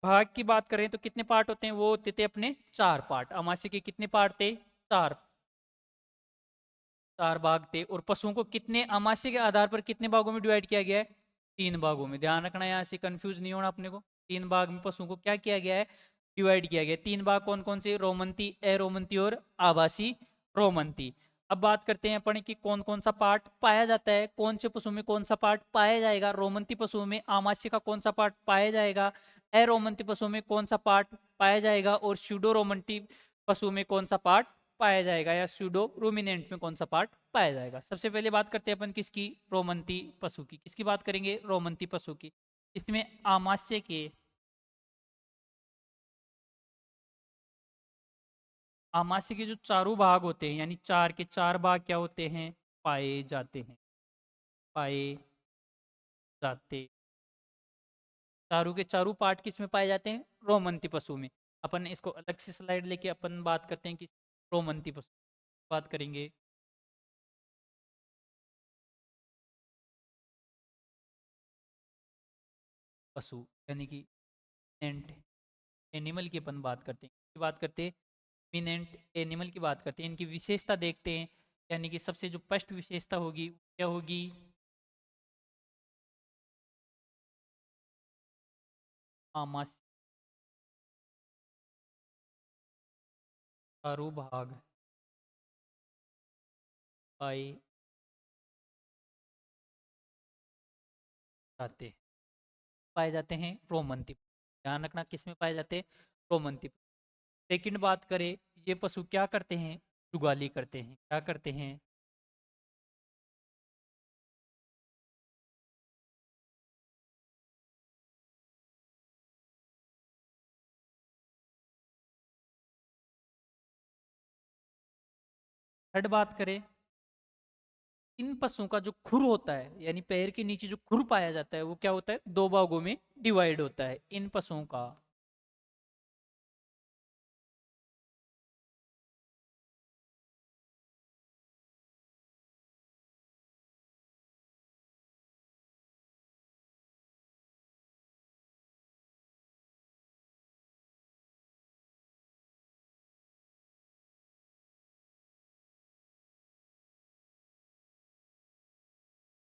भाग की बात करें तो कितने पार्ट होते हैं, वो होते थे अपने 4 पार्ट। अमाशय के कितने पार्ट थे, चार, 4 भाग थे। और पशुओं को कितने, अमाशय के आधार पर कितने भागों में डिवाइड किया गया है, 3 भागों में। ध्यान रखना, यहाँ से कंफ्यूज नहीं होना अपने को। 3 भाग में पशुओं को क्या किया गया है, डिवाइड किया गया है। 3 भाग कौन कौन से, रोमंती, अरोमंती और आभासी रोमंती। अब बात करते हैं अपन कि कौन कौन सा पार्ट पाया जाता है, कौन से पशु में कौन सा पार्ट पाया जाएगा। रोमंती पशुओं में आमाशय का कौन सा पार्ट पाया जाएगा, अरोमंती पशुओं में कौन सा पार्ट पाया जाएगा, और स्यूडो रोमंटी पशु में कौन सा पार्ट पाया जाएगा, या स्यूडो रूमिनेंट में कौन सा पार्ट पाया जाएगा। सबसे पहले बात करते हैं अपन किसकी, रोमंती पशु की। किसकी बात करेंगे, रोमंती पशु की। इसमें आमाशय के, आमाशय के जो चारों भाग होते हैं, यानी 4 के 4 भाग क्या होते हैं, पाए जाते हैं, पाए जाते। चारों के चारों पार्ट किस में पाए जाते हैं, रोमंती पशु में। अपन इसको अलग से स्लाइड लेके अपन बात करते हैं कि रोमंती पशु बात करेंगे। पशु यानी कि एंट एनिमल की अपन बात करते हैं, की बात करते हैं मिनेंट एनिमल की बात करते हैं। इनकी विशेषता देखते हैं, यानी कि सबसे जो फर्स्ट विशेषता होगी क्या होगी, आमाशय चारों भाग पाए जाते हैं, पाए जाते हैं रोमंती। ध्यान रखना किस में पाए जाते हैं, रोमंती। सेकंड बात करें, ये पशु क्या करते हैं, जुगाली करते हैं। क्या करते हैं, थर्ड बात करें, इन पशुओं का जो खुर होता है, यानी पैर के नीचे जो खुर पाया जाता है, वो क्या होता है, 2 भागों में डिवाइड होता है इन पशुओं का।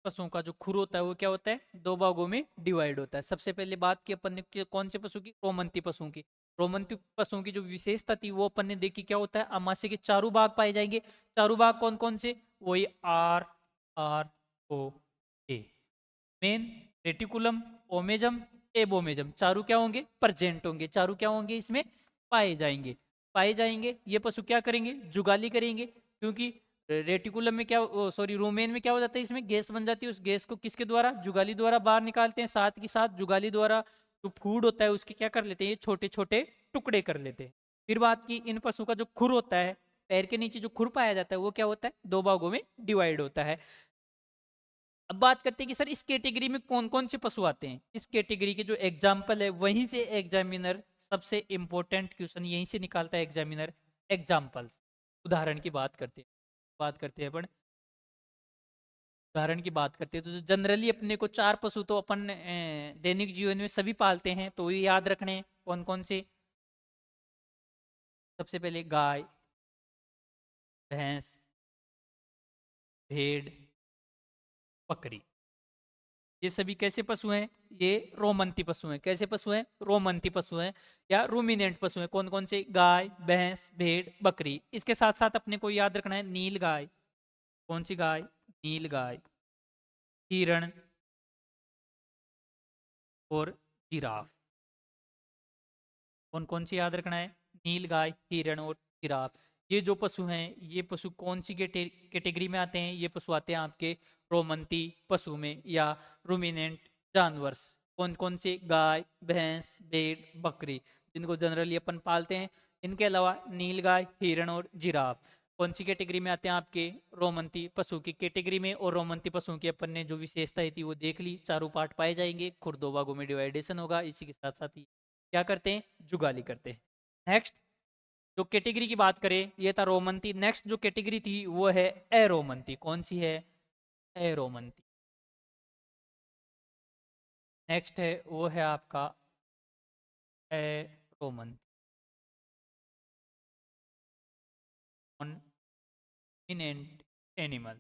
पशुओं का जो खुर होता है वो क्या होता है, 2 भागों में डिवाइड होता है। सबसे पहले बात की अपन ने कौन से पशु की, रोमंती पशुओं की। रोमंती पशुओं की जो विशेषता थी वो अपन ने देखी, क्या होता है, अमाशय के चारों भाग पाए जाएंगे। चारों भाग कौन कौन से, वही आर, आर, ओ ए। मेन, रेटिकुलम, ओमेजम, एबोमेजम, चारों क्या होंगे? प्रेजेंट होंगे। चारों क्या होंगे? इसमें पाए जाएंगे। पाए जाएंगे। ये पशु क्या करेंगे? जुगाली करेंगे, क्योंकि रेटिकुलम में क्या, सॉरी, रोमेन में क्या हो जाता है? इसमें गैस बन जाती है। उस गैस को किसके द्वारा? जुगाली द्वारा बाहर निकालते हैं। साथ के साथ जुगाली द्वारा जो फूड होता है उसके क्या कर लेते हैं? ये छोटे छोटे टुकड़े कर लेते हैं। फिर बात की इन पशु का जो खुर होता है, पैर के नीचे जो खुर पाया जाता है, वो क्या होता है? दो भागों में डिवाइड होता है। अब बात करते हैं कि सर इस कैटेगरी में कौन कौन से पशु आते हैं। इस कैटेगरी के जो एग्जाम्पल है, वहीं से एग्जामिनर सबसे इंपॉर्टेंट क्वेश्चन यहीं से निकालता है एग्जामिनर। एग्जाम्पल्स, उदाहरण की बात करते हैं अपन। उदाहरण की बात करते हैं तो जनरली अपने को चार पशु तो अपन दैनिक जीवन में सभी पालते हैं, तो ये याद रखने हैं। कौन कौन से? सबसे पहले गाय, भैंस, भेड़, बकरी। ये सभी कैसे पशु हैं? ये रोमंती पशु हैं। कैसे पशु हैं? रोमंती पशु हैं या रूमिनेंट पशु हैं। कौन कौन से? गाय, भैंस, भेड़, बकरी। इसके साथ साथ अपने को याद रखना है नील गाय। कौन सी गाय? नील गाय, हिरण और जिराफ। कौन कौन सी याद रखना है? नील गाय, हिरण और जिराफ। ये जो पशु हैं, ये पशु कौन सी कैटेगरी में आते हैं? ये पशु आते हैं आपके रोमंती पशु में या रूमिनेंट जानवर्स। कौन कौन से? गाय, भैंस, भेड़, बकरी, जिनको जनरली अपन पालते हैं। इनके अलावा नील गाय, हिरण और जिराफ कौन सी कैटेगरी में आते हैं? आपके रोमंती पशु की कैटेगरी में। और रोमंती पशु की अपन ने जो विशेषताएं थी वो देख ली। चारों पार्ट पाए जाएंगे, खुर दो भागों में डिवाइडेशन होगा। इसी के साथ साथ ही क्या करते हैं? जुगाली करते हैं। नेक्स्ट जो कैटेगरी की बात करें, ये था रोमंती। नेक्स्ट जो कैटेगरी थी वो है एरोमंती। कौन सी है? एरोमंती। नेक्स्ट है वो है आपका एरोमंती। नॉन रूमिनेंट एनिमल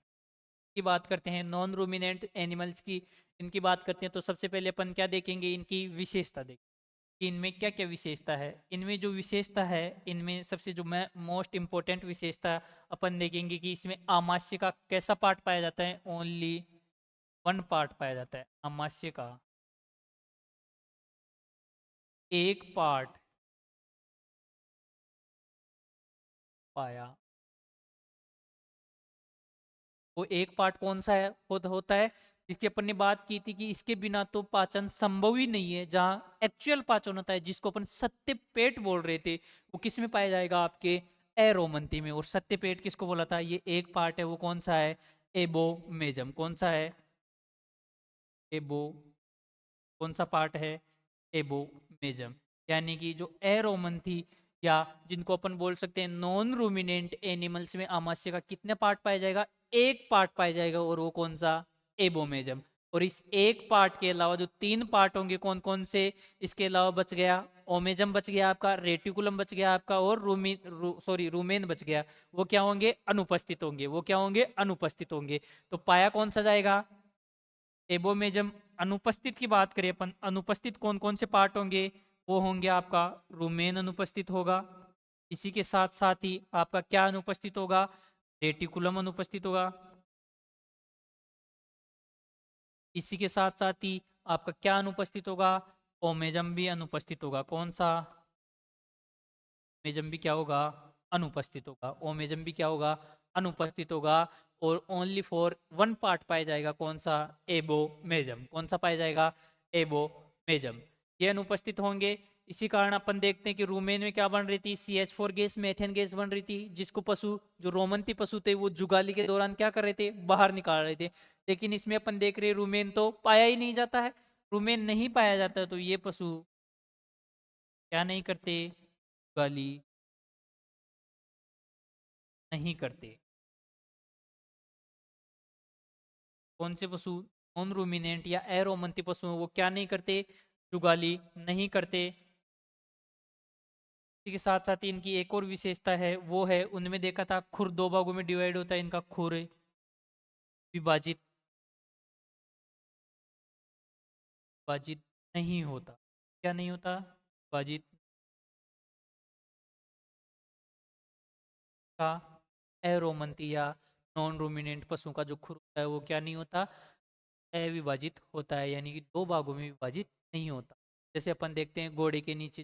की बात करते हैं। नॉन रूमिनेंट एनिमल्स की इनकी बात करते हैं तो सबसे पहले अपन क्या देखेंगे? इनकी विशेषता देखेंगे कि इनमें क्या क्या विशेषता है। इनमें जो विशेषता है, इनमें सबसे जो मैं मोस्ट इंपॉर्टेंट विशेषता अपन देखेंगे कि इसमें आमाशय का कैसा पार्ट पाया जाता है? ओनली वन पार्ट पाया जाता है। आमाशय का एक पार्ट पाया। वो एक पार्ट कौन सा है? होता है जिसकी अपन ने बात की थी कि इसके बिना तो पाचन संभव ही नहीं है। जहाँ एक्चुअल पाचन होता है, जिसको अपन सत्य पेट बोल रहे थे, वो किस में पाया जाएगा? आपके एरोमंती में। और सत्य पेट किसको बोला था? ये एक पार्ट है, वो कौन सा है? एबोमेजम। कौन सा है? एबो। कौन सा पार्ट है? एबोमेजम। यानी कि जो एरोमंथी या जिनको अपन बोल सकते हैं नॉन रूमिनेंट एनिमल्स में आमाशय का कितने पार्ट पाया जाएगा? एक पार्ट पाया जाएगा, और वो कौन सा? एबोमेजम। और इस एक पार्ट के अलावा जो तीन पार्ट होंगे कौन कौन से? इसके अलावा बच गया ओमेजम, बच गया आपका रेटिकुलम, बच गया आपका, और सॉरी रूमेन बच गया। वो क्या होंगे? अनुपस्थित होंगे। वो क्या होंगे? अनुपस्थित होंगे। तो पाया कौन सा जाएगा? एबोमेजम। अनुपस्थित की बात करें अपन, अनुपस्थित कौन कौन से पार्ट होंगे? वो होंगे आपका रूमेन अनुपस्थित होगा। इसी के साथ साथ ही आपका क्या अनुपस्थित होगा? रेटिकुलम अनुपस्थित होगा। इसी के साथ साथ ही आपका क्या अनुपस्थित होगा? ओमेजम भी अनुपस्थित होगा। कौन सा? ओमेजम भी क्या होगा? अनुपस्थित होगा। ओमेजम भी क्या होगा? अनुपस्थित होगा। और ओनली फॉर वन पार्ट पाया जाएगा। कौन सा? एबोमेजम। कौन सा पाया जाएगा? एबोमेजम। ये अनुपस्थित होंगे। इसी कारण अपन देखते हैं कि रूमेन में क्या बन रही थी? CH4 गैस, मेथेन गैस बन रही थी, जिसको पशु, जो रोमंती पशु थे, वो जुगाली के दौरान क्या कर रहे थे? बाहर निकाल रहे थे। लेकिन इसमें अपन देख रहे हैं रूमेन तो पाया ही नहीं जाता है। रूमेन नहीं पाया जाता, तो ये पशु क्या नहीं करते? जुगाली नहीं करते। कौन से पशु? नॉन रूमिनेंट या एरोमंती पशु हैं, वो क्या नहीं करते? जुगाली नहीं करते। इसी के साथ साथ ही इनकी एक और विशेषता है, वो है उनमें देखा था खुर दो भागों में डिवाइड होता है। इनका खुर विभाजित विभाजित नहीं होता। क्या नहीं होता? विभाजित का एरोमंती या नॉन रूमिनेंट पशुओं का जो खुर होता है वो क्या नहीं होता, अविभाजित होता है, यानी कि दो भागों में विभाजित नहीं होता। जैसे अपन देखते हैं घोड़े के नीचे,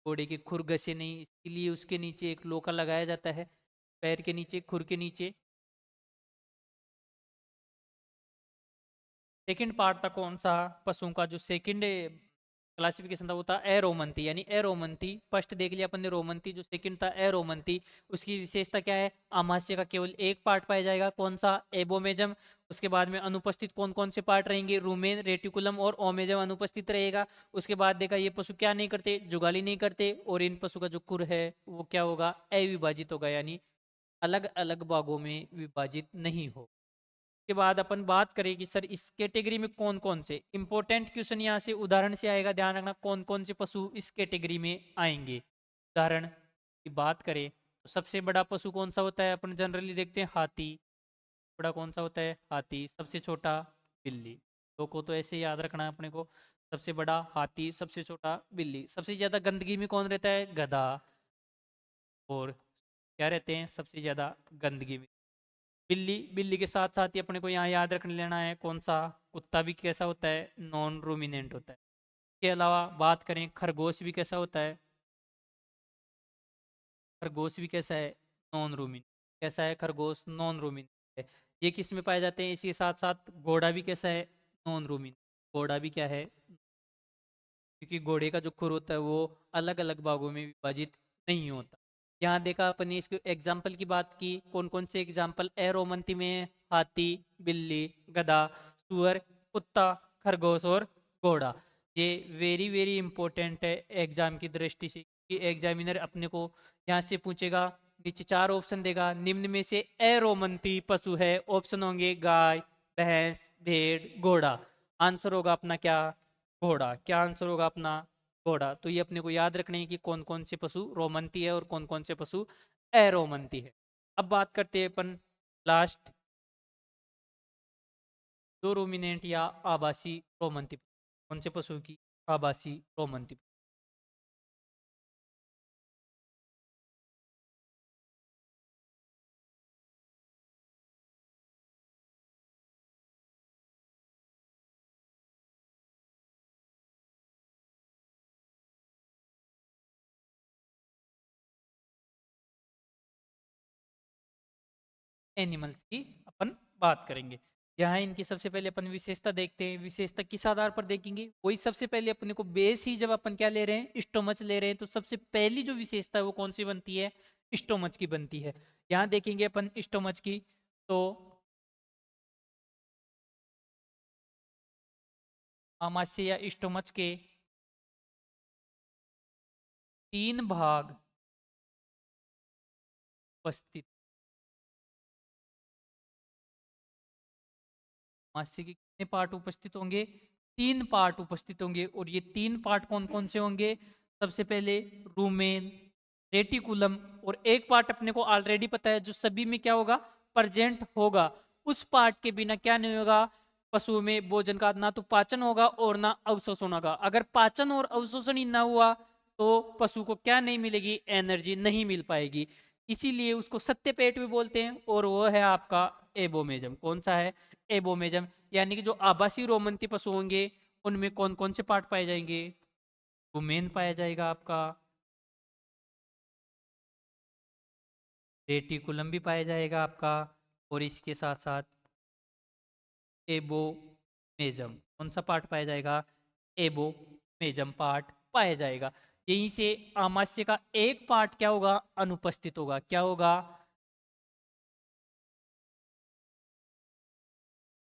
घोड़े के खुर घसे नहीं, इसके लिए उसके नीचे एक लोका लगाया जाता है, पैर के नीचे, खुर के नीचे। सेकंड पार्ट था कौन सा, पशुओं का जो सेकंड क्लासिफिकेशन था वो था एरोमंती, यानी एरोमंती। फर्स्ट देख लिया अपन ने रोमंती, जो सेकंड था एरोमंती। उसकी विशेषता क्या है, आमाशय का केवल एक पार्ट पाया जाएगा, कौन सा, एबोमेजम। उसके बाद में अनुपस्थित कौन कौन से पार्ट रहेंगे, रूमेन, रेटिकुलम और ओमेजम अनुपस्थित रहेगा। उसके बाद देखा ये पशु क्या नहीं करते, जुगाली नहीं करते, और इन पशु का जो खुर है वो क्या होगा, अविभाजित होगा, यानी अलग अलग भागों में विभाजित नहीं हो। के बाद अपन बात करें कि सर इस कैटेगरी में कौन कौन से इंपॉर्टेंट क्वेश्चन यहाँ से उदाहरण से आएगा, ध्यान रखना कौन कौन से पशु इस कैटेगरी में आएंगे। उदाहरण की बात करें तो सबसे बड़ा पशु कौन सा होता है, अपन जनरली देखते हैं हाथी। बड़ा कौन सा होता है, हाथी। सबसे छोटा बिल्ली। दो को तो ऐसे याद रखना है अपने को, सबसे बड़ा हाथी, सबसे छोटा बिल्ली। सबसे ज्यादा गंदगी में कौन रहता है, गधा। और क्या रहते हैं सबसे ज्यादा गंदगी में, बिल्ली। बिल्ली के साथ साथ ही अपने को यहाँ याद रख लेना है कौन सा, कुत्ता भी कैसा होता है, नॉन रूमिनेंट होता है। इसके अलावा बात करें खरगोश भी कैसा होता है, खरगोश भी कैसा है, नॉन रूमिन। कैसा है खरगोश, नॉन रूमिन है। ये किस में पाए जाते हैं, इसके साथ साथ घोड़ा भी कैसा है, नॉन रूमिन। घोड़ा भी क्या है, क्योंकि घोड़े का जो खुर होता है वो अलग अलग भागों में विभाजित नहीं होता। यहाँ देखा अपन ने इसके एग्जाम्पल की बात की, कौन कौन से एग्जाम्पल एरोमंती में, हाथी, बिल्ली, गधा, सुअर, कुत्ता, खरगोश और घोड़ा। ये वेरी वेरी इंपॉर्टेंट है एग्जाम की दृष्टि से, कि एग्जामिनर अपने को यहाँ से पूछेगा, नीचे चार ऑप्शन देगा, निम्न में से एरोमंती पशु है, ऑप्शन होंगे गाय, भैंस, भेड़, घोड़ा। आंसर होगा अपना क्या, घोड़ा। क्या आंसर होगा अपना, घोड़ा। तो ये अपने को याद रखने हैं कि कौन कौन से पशु रोमंती है और कौन कौन से पशु अरोमंती है। अब बात करते हैं अपन लास्ट, दो रोमिनेंट या आभासी रोमंती, कौन से पशु की आभासी रोमंती। एनिमल्स की अपन बात करेंगे। यहाँ इनकी सबसे पहले अपन विशेषता देखते हैं। विशेषता किस आधार पर देखेंगे, वही सबसे पहले अपने को बेस ही, जब अपन क्या ले रहे हैं, स्टोमच ले रहे हैं, तो सबसे पहली जो विशेषता है वो कौन सी बनती है, स्टोमच की बनती है। यहाँ देखेंगे अपन स्टोमच की, तो आमाशय या स्टोमच के तीन भाग उपस्थित, आमाशय के कितने पार्ट उपस्थित होंगे, तीन पार्ट उपस्थित होंगे। और ये तीन पार्ट कौन कौन से होंगे, सबसे पहले रूमेन, रेटिकुलम, और एक पार्ट अपने को ऑलरेडी पता है जो सभी में क्या होगा, प्रेजेंट होगा। उस पार्ट के बिना क्या नहीं होगा, पशु में भोजन का ना तो पाचन होगा और ना अवशोषण होगा। अगर पाचन और अवशोषण ही ना हुआ तो पशु को क्या नहीं मिलेगी, एनर्जी नहीं मिल पाएगी। इसीलिए उसको सत्य पेट भी बोलते हैं, और वो है आपका एबोमेजम। कौन सा है, एबोमेजम। यानी कि जो आभासी रोमंती पशु होंगे उनमें कौन कौन से पार्ट पाए जाएंगे, वुमेन पाया जाएगा आपका, रेटिकुलम भी पाया जाएगा आपका, और इसके साथ साथ एबोमेजम। कौन सा पार्ट पाया जाएगा, एबोमेजम पार्ट पाया जाएगा। यहीं से आमाशय का एक पार्ट क्या होगा, अनुपस्थित होगा। क्या होगा,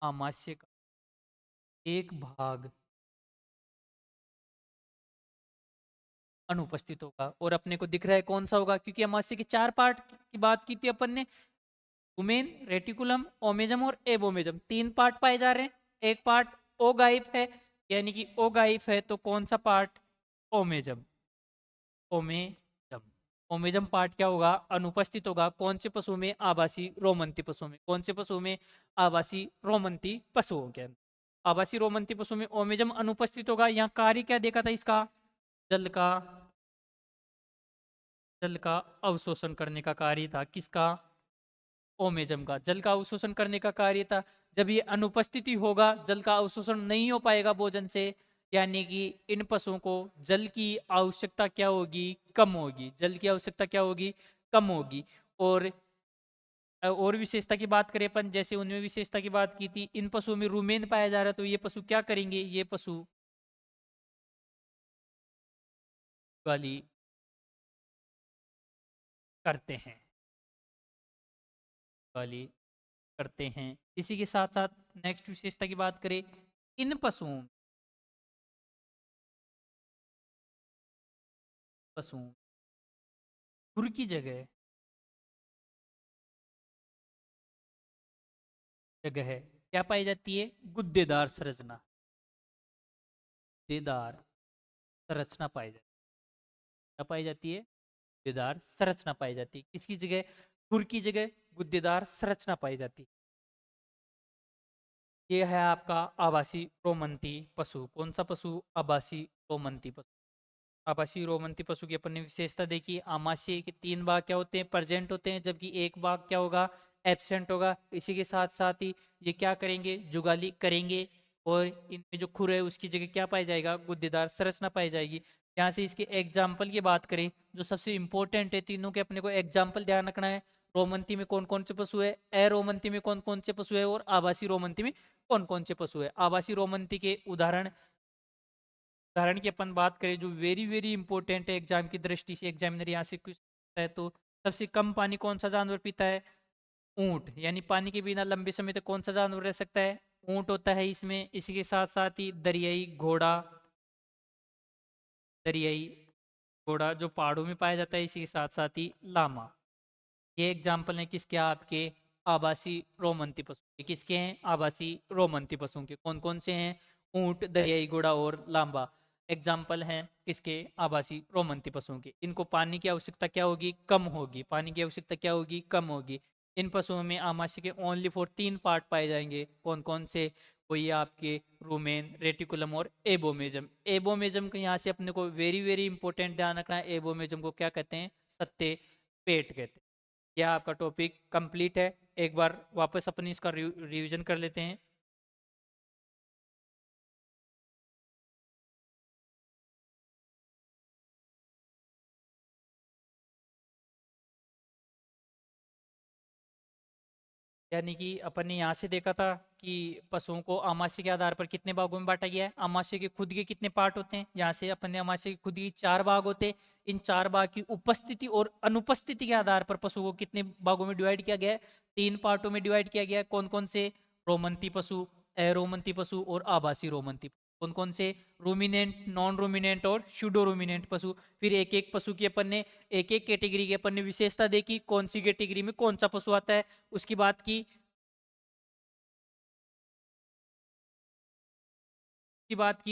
आमाशय का एक भाग अनुपस्थित होगा, और अपने को दिख रहा है कौन सा होगा, क्योंकि अमाशय के चार पार्ट की बात की थी अपन ने, वुमेन, रेटिकुलम, ओमेजम और एबोमेजम। तीन पार्ट पाए जा रहे हैं, एक पार्ट ओगाइफ है, यानी कि ओगाइफ है तो कौन सा part, omasum. Omasum, omasum part क्या होगा, अनुपस्थित होगा। कौन से पशु में, आभासी रोमंती पशु में। कौन से पशु में, आभासी रोमंती पशुओं के अंदर। आभासी रोमंती पशु में ओमेजम अनुपस्थित होगा। यहाँ कार्य क्या देखा था इसका, जल का, जल का अवशोषण करने का कार्य था, किसका, ओमेजम का, जल का अवशोषण करने का कार्य था। जब ये अनुपस्थिति होगा, जल का अवशोषण नहीं हो पाएगा भोजन से, यानी कि इन पशुओं को जल की आवश्यकता क्या होगी, कम होगी। जल की आवश्यकता क्या होगी, कम होगी। और विशेषता की बात करें अपन, जैसे उनमें विशेषता की बात की थी, इन पशुओं में रुमेन पाया जा रहा है, तो ये पशु क्या करेंगे, ये पशु वाली करते हैं, वाली करते हैं। इसी के साथ साथ नेक्स्ट विशेषता की बात करें, इन पशुओं खुर की जगह है क्या पाई जाती है, गुद्देदार संरचना, गुद्देदार संरचना पाई जाती है। क्या पाई जाती है, गुद्देदार संरचना पाई जाती है। किसकी जगह, खुर की जगह गुद्देदार संरचना पाई जाती है। ये है आपका आवासी रोमंती पशु। कौन सा पशु, आवासी रोमंती पशु। आवासी रोमंती पशु की अपन ने विशेषता देखी, आमाशय के 3 भाग क्या होते हैं, प्रेजेंट होते हैं, जबकि एक भाग क्या होगा, एब्सेंट होगा। इसी के साथ साथ ही ये क्या करेंगे, जुगाली करेंगे, और इनमें जो खुर है उसकी जगह क्या पाई जाएगा, गुद्देदार संरचना पाई जाएगी। यहाँ से इसके एग्जाम्पल की बात करें, जो सबसे इंपॉर्टेंट है, तीनों के अपने को एग्जाम्पल ध्यान रखना है। रोमंती में कौन कौन से पशु है, अरोमंती में कौन कौन से पशु है, और आवासी रोमंती में कौन कौन से पशु है। आवासी रोमंती के उदाहरण की अपन बात करें, जो वेरी वेरी इंपॉर्टेंट है एग्जाम की दृष्टि से, एग्जामिनर यहाँ से कुछ है, तो सबसे कम पानी कौन सा जानवर पीता है, ऊंट। यानी पानी के बिना लंबे समय तक कौन सा जानवर रह सकता है, ऊंट होता है इसमें। इसी के साथ साथ ही दरियाई घोड़ा, दरियाई घोड़ा जो पहाड़ों में पाया जाता है। इसी के साथ साथ ही लामा। ये एग्जाम्पल है किसके, आपके आवासी रोमंती पशु के। किसके हैं, आवासी रोमंती पशुओं के। कौन कौन से हैं, ऊंट, दरियाई घोड़ा और लांबा। एग्जाम्पल हैं किसके, आवासी रोमंती पशुओं के। इनको पानी की आवश्यकता क्या होगी, कम होगी। पानी की आवश्यकता क्या होगी, कम होगी। इन पशुओं में आमाशय के ओनली फॉर 3 पार्ट पाए जाएंगे। कौन कौन से, वो ये आपके रूमेन, रेटिकुलम और एबोमेजम। एबोमेजम को यहाँ से अपने को वेरी वेरी इंपॉर्टेंट ध्यान रखना है। एबोमेजम को क्या कहते हैं, सत्ते पेट कहते हैं। यह आपका टॉपिक कंप्लीट है। एक बार वापस अपनी इसका रिवीजन कर लेते हैं। यानी कि अपन ने यहाँ से देखा था कि पशुओं को आमाशय के आधार पर कितने भागों में बांटा गया है। आमाशय के खुद के कितने पार्ट होते हैं, यहाँ से अपन ने आमाशय के खुद के 4 भाग होते हैं। इन 4 भाग की उपस्थिति और अनुपस्थिति के आधार पर पशु को कितने भागों में डिवाइड किया गया है, 3 पार्टों में डिवाइड किया गया है। कौन कौन से, रोमंती पशु, अरोमंती पशु और आभासी रोमंती। कौन कौन से, रूमिनेंट, नॉन रूमिनेंट और स्यूडो रूमिनेंट पशु। फिर एक एक पशु की अपन ने, एक एक कैटेगरी की अपन ने विशेषता देखी, कौन सी कैटेगरी में कौन सा पशु आता है, उसकी बात की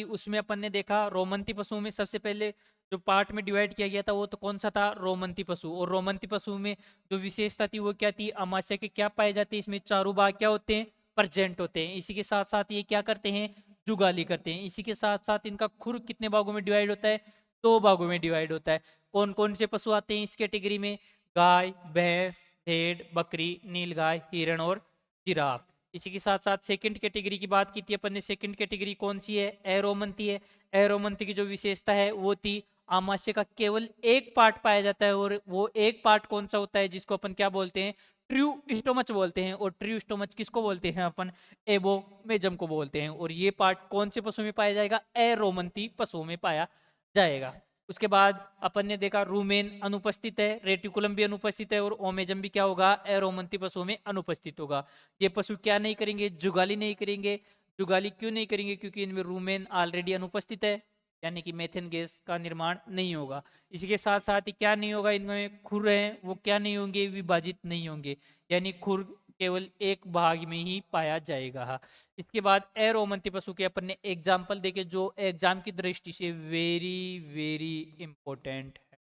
उसमें अपन ने देखा रोमंती पशुओं में सबसे पहले जो पार्ट में डिवाइड किया गया था वो तो कौन सा था, रोमंती पशु। और रोमंती पशु में जो विशेषता थी वो क्या थी, अमाशय के क्या पाए जाते हैं, इसमें चारों भाग क्या होते हैं, प्रजेंट होते हैं। इसी के साथ साथ ये क्या करते हैं, जुगाली करते हैं। इसी के साथ साथ इनका खुर कितने भागों में डिवाइड होता है, 2 भागों में डिवाइड होता है। कौन कौन से पशु आते हैं इस कैटेगरी में, गाय, भैंस, भेड़, बकरी, नीलगाय, हिरण और जिराफ। इसी के साथ साथ सेकंड कैटेगरी की बात की थी अपन ने। सेकंड कैटेगरी कौन सी है, एरोमंती है। एरोमंती की जो विशेषता है वो थी, आमाशय का केवल एक पार्ट पाया जाता है, और वो एक पार्ट कौन सा होता है, जिसको अपन क्या बोलते हैं, ट्रू स्टोमच बोलते हैं। और ट्रू स्टोमच किसको बोलते हैं, अपन एबोमेजम को बोलते हैं। और ये पार्ट कौन से पशु में पाया जाएगा, एरोमंती पशुओं में पाया जाएगा। उसके बाद अपन ने देखा रूमेन अनुपस्थित है, रेटिकुलम भी अनुपस्थित है, और ओमेजम भी क्या होगा, एरोमंती पशुओं में अनुपस्थित होगा। ये पशु क्या नहीं करेंगे, जुगाली नहीं करेंगे। जुगाली क्यों नहीं करेंगे, क्योंकि इनमें रूमेन ऑलरेडी अनुपस्थित है, यानी कि मेथेन गैस का निर्माण नहीं होगा। इसी के साथ साथ ही क्या नहीं होगा, इनमें खुर हैं वो क्या नहीं होंगे, विभाजित नहीं होंगे, यानी खुर केवल एक भाग में ही पाया जाएगा। इसके बाद एरोमंती पशु के अपन ने एग्जाम्पल देखे, जो एग्जाम की दृष्टि से वेरी वेरी इंपॉर्टेंट है।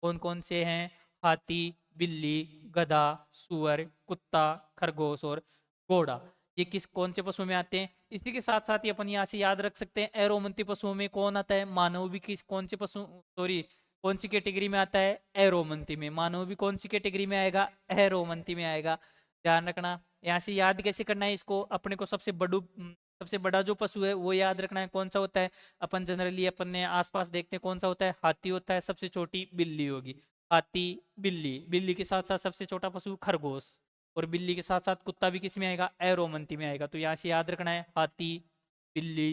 कौन कौन से हैं, हाथी, बिल्ली, गधा, सुअर, कुत्ता, खरगोश और घोड़ा। ये किस कौन से पशु में आते हैं। इसी के साथ साथ ही अपन यहाँ से याद रख सकते हैं, एरोमंती पशुओं में कौन आता है, मानव भी किस कौन से पशु, सॉरी, कौन सी कैटेगरी में आता है, एरोमंती में। मानव भी कौन सी कैटेगरी में आएगा, एरोमंती में आएगा। ध्यान रखना। यहाँ से याद कैसे करना है इसको, अपने को सबसे बड़ा जो पशु है वो याद रखना है कौन सा होता है। अपन जनरली अपन ने आसपास देखते हैं कौन सा होता है, हाथी होता है, सबसे छोटी बिल्ली होगी। हाथी, बिल्ली, बिल्ली के साथ साथ सबसे छोटा पशु खरगोश, और बिल्ली के साथ साथ कुत्ता भी किस में आएगा, एरोमंती में आएगा। तो यहाँ से याद रखना है हाथी, बिल्ली,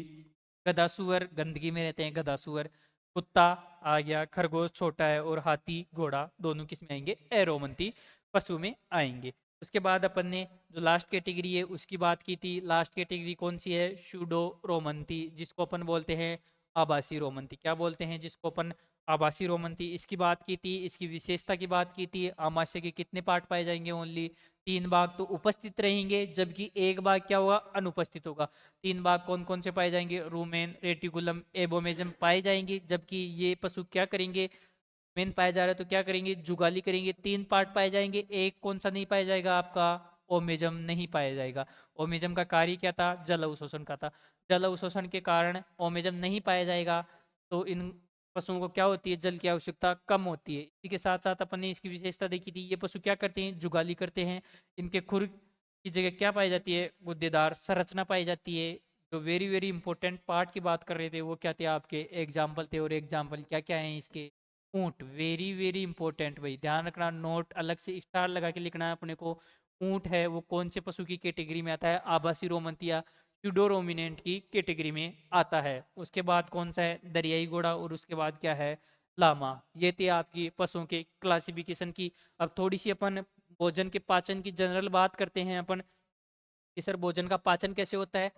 गधा सुअर गंदगी में रहते हैं, गधा सुअर, कुत्ता आ गया, खरगोश छोटा है, और हाथी घोड़ा दोनों किस में आएंगे, एरोमंती पशु में आएंगे। उसके बाद अपन ने जो लास्ट कैटेगरी है उसकी बात की थी। लास्ट कैटेगरी कौन सी है, शूडो रोमंती, जिसको अपन बोलते हैं आभासी रोमंती। क्या बोलते हैं जिसको अपन, आभासी रोमंती। इसकी बात की थी, इसकी विशेषता की बात की थी। आमाशय के कितने पार्ट पाए जाएंगे, ओनली 3 भाग तो उपस्थित रहेंगे, जबकि 1 भाग क्या होगा, अनुपस्थित होगा। 3 भाग कौन कौन से पाए जाएंगे, रूमेन, रेटिकुलम, एबोमेजम पाए जाएंगे, जबकि ये पशु क्या करेंगे, मेन पाया जा रहा है तो क्या करेंगे, जुगाली करेंगे। 3 पार्ट पाए जाएंगे, एक कौन सा नहीं पाया जाएगा आपका, ओमेजम नहीं पाया जाएगा। ओमेजम का कार्य क्या था, जल अवशोषण का था। जल अवशोषण के कारण ओमेजम नहीं पाया जाएगा, तो इन पशुओं को क्या होती है, जल की आवश्यकता कम होती है। इसी के साथ साथ अपन ने इसकी विशेषता देखी थी, ये पशु क्या करते हैं, जुगाली करते हैं। इनके खुर की जगह क्या पाई जाती है, गुद्देदार संरचना पाई जाती है। जो वेरी वेरी इंपॉर्टेंट पार्ट की बात कर रहे थे वो क्या थे आपके एग्जाम्पल थे, और एग्जाम्पल क्या क्या है इसके, ऊंट, वेरी वेरी इंपॉर्टेंट भाई, ध्यान रखना, नोट अलग से स्टार लगा के लिखना है अपने को। ऊंट है वो कौन से पशु की कैटेगरी में आता है, आभासी रोमंतिया स्यूडोरोमिनेंट की कैटेगरी में आता है। उसके बाद कौन सा है, दरियाई घोड़ा, और उसके बाद क्या है, लामा। ये थी आपकी पशुओं के क्लासिफिकेशन की। अब थोड़ी सी अपन भोजन के पाचन की जनरल बात करते हैं अपन कि सर भोजन का पाचन कैसे होता है,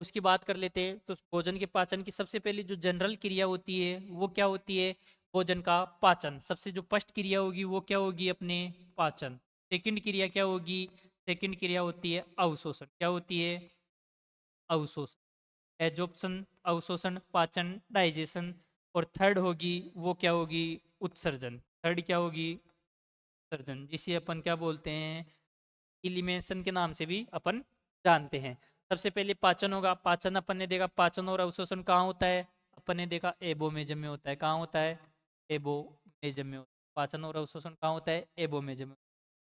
उसकी बात कर लेते हैं। तो भोजन के पाचन की सबसे पहली जो जनरल क्रिया होती है वो क्या होती है, भोजन का पाचन। सबसे जो फर्स्ट क्रिया होगी वो क्या होगी, अपने पाचन। सेकंड क्रिया क्या होगी, सेकंड क्रिया होती है अवशोषण। क्या होती है, अवशोषण, एजोप्शन, अवशोषण, पाचन, डाइजेशन। और थर्ड होगी वो क्या होगी, उत्सर्जन। थर्ड क्या होगी, उत्सर्जन, जिसे अपन क्या बोलते हैं, इलिमिनेशन के नाम से भी अपन जानते हैं। सबसे पहले पाचन होगा, पाचन अपन ने देखा, पाचन और अवशोषण कहाँ होता है, अपन ने देखा एबोमेजम में होता है। कहाँ होता है, एबोमेजम में होता है। पाचन और अवशोषण कहाँ होता है, एबोमेजम में।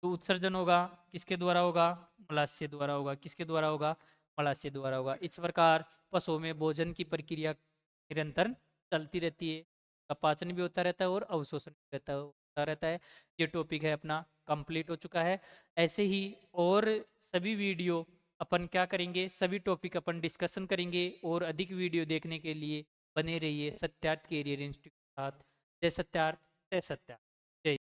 तो उत्सर्जन होगा किसके द्वारा होगा, मलाशय द्वारा होगा। किसके द्वारा होगा, मलाशय द्वारा होगा। इस प्रकार पशुओं में भोजन की प्रक्रिया निरंतर चलती रहती है, का पाचन भी होता रहता है और अवशोषण भी होता रहता है। ये टॉपिक है अपना कंप्लीट हो चुका है। ऐसे ही और सभी वीडियो अपन क्या करेंगे, सभी टॉपिक अपन डिस्कशन करेंगे, और अधिक वीडियो देखने के लिए बने रहिए सत्यार्थ कैरियर इंस्टीट्यूट के साथ। जय सत्यार्थ, जय सत्यार्थ।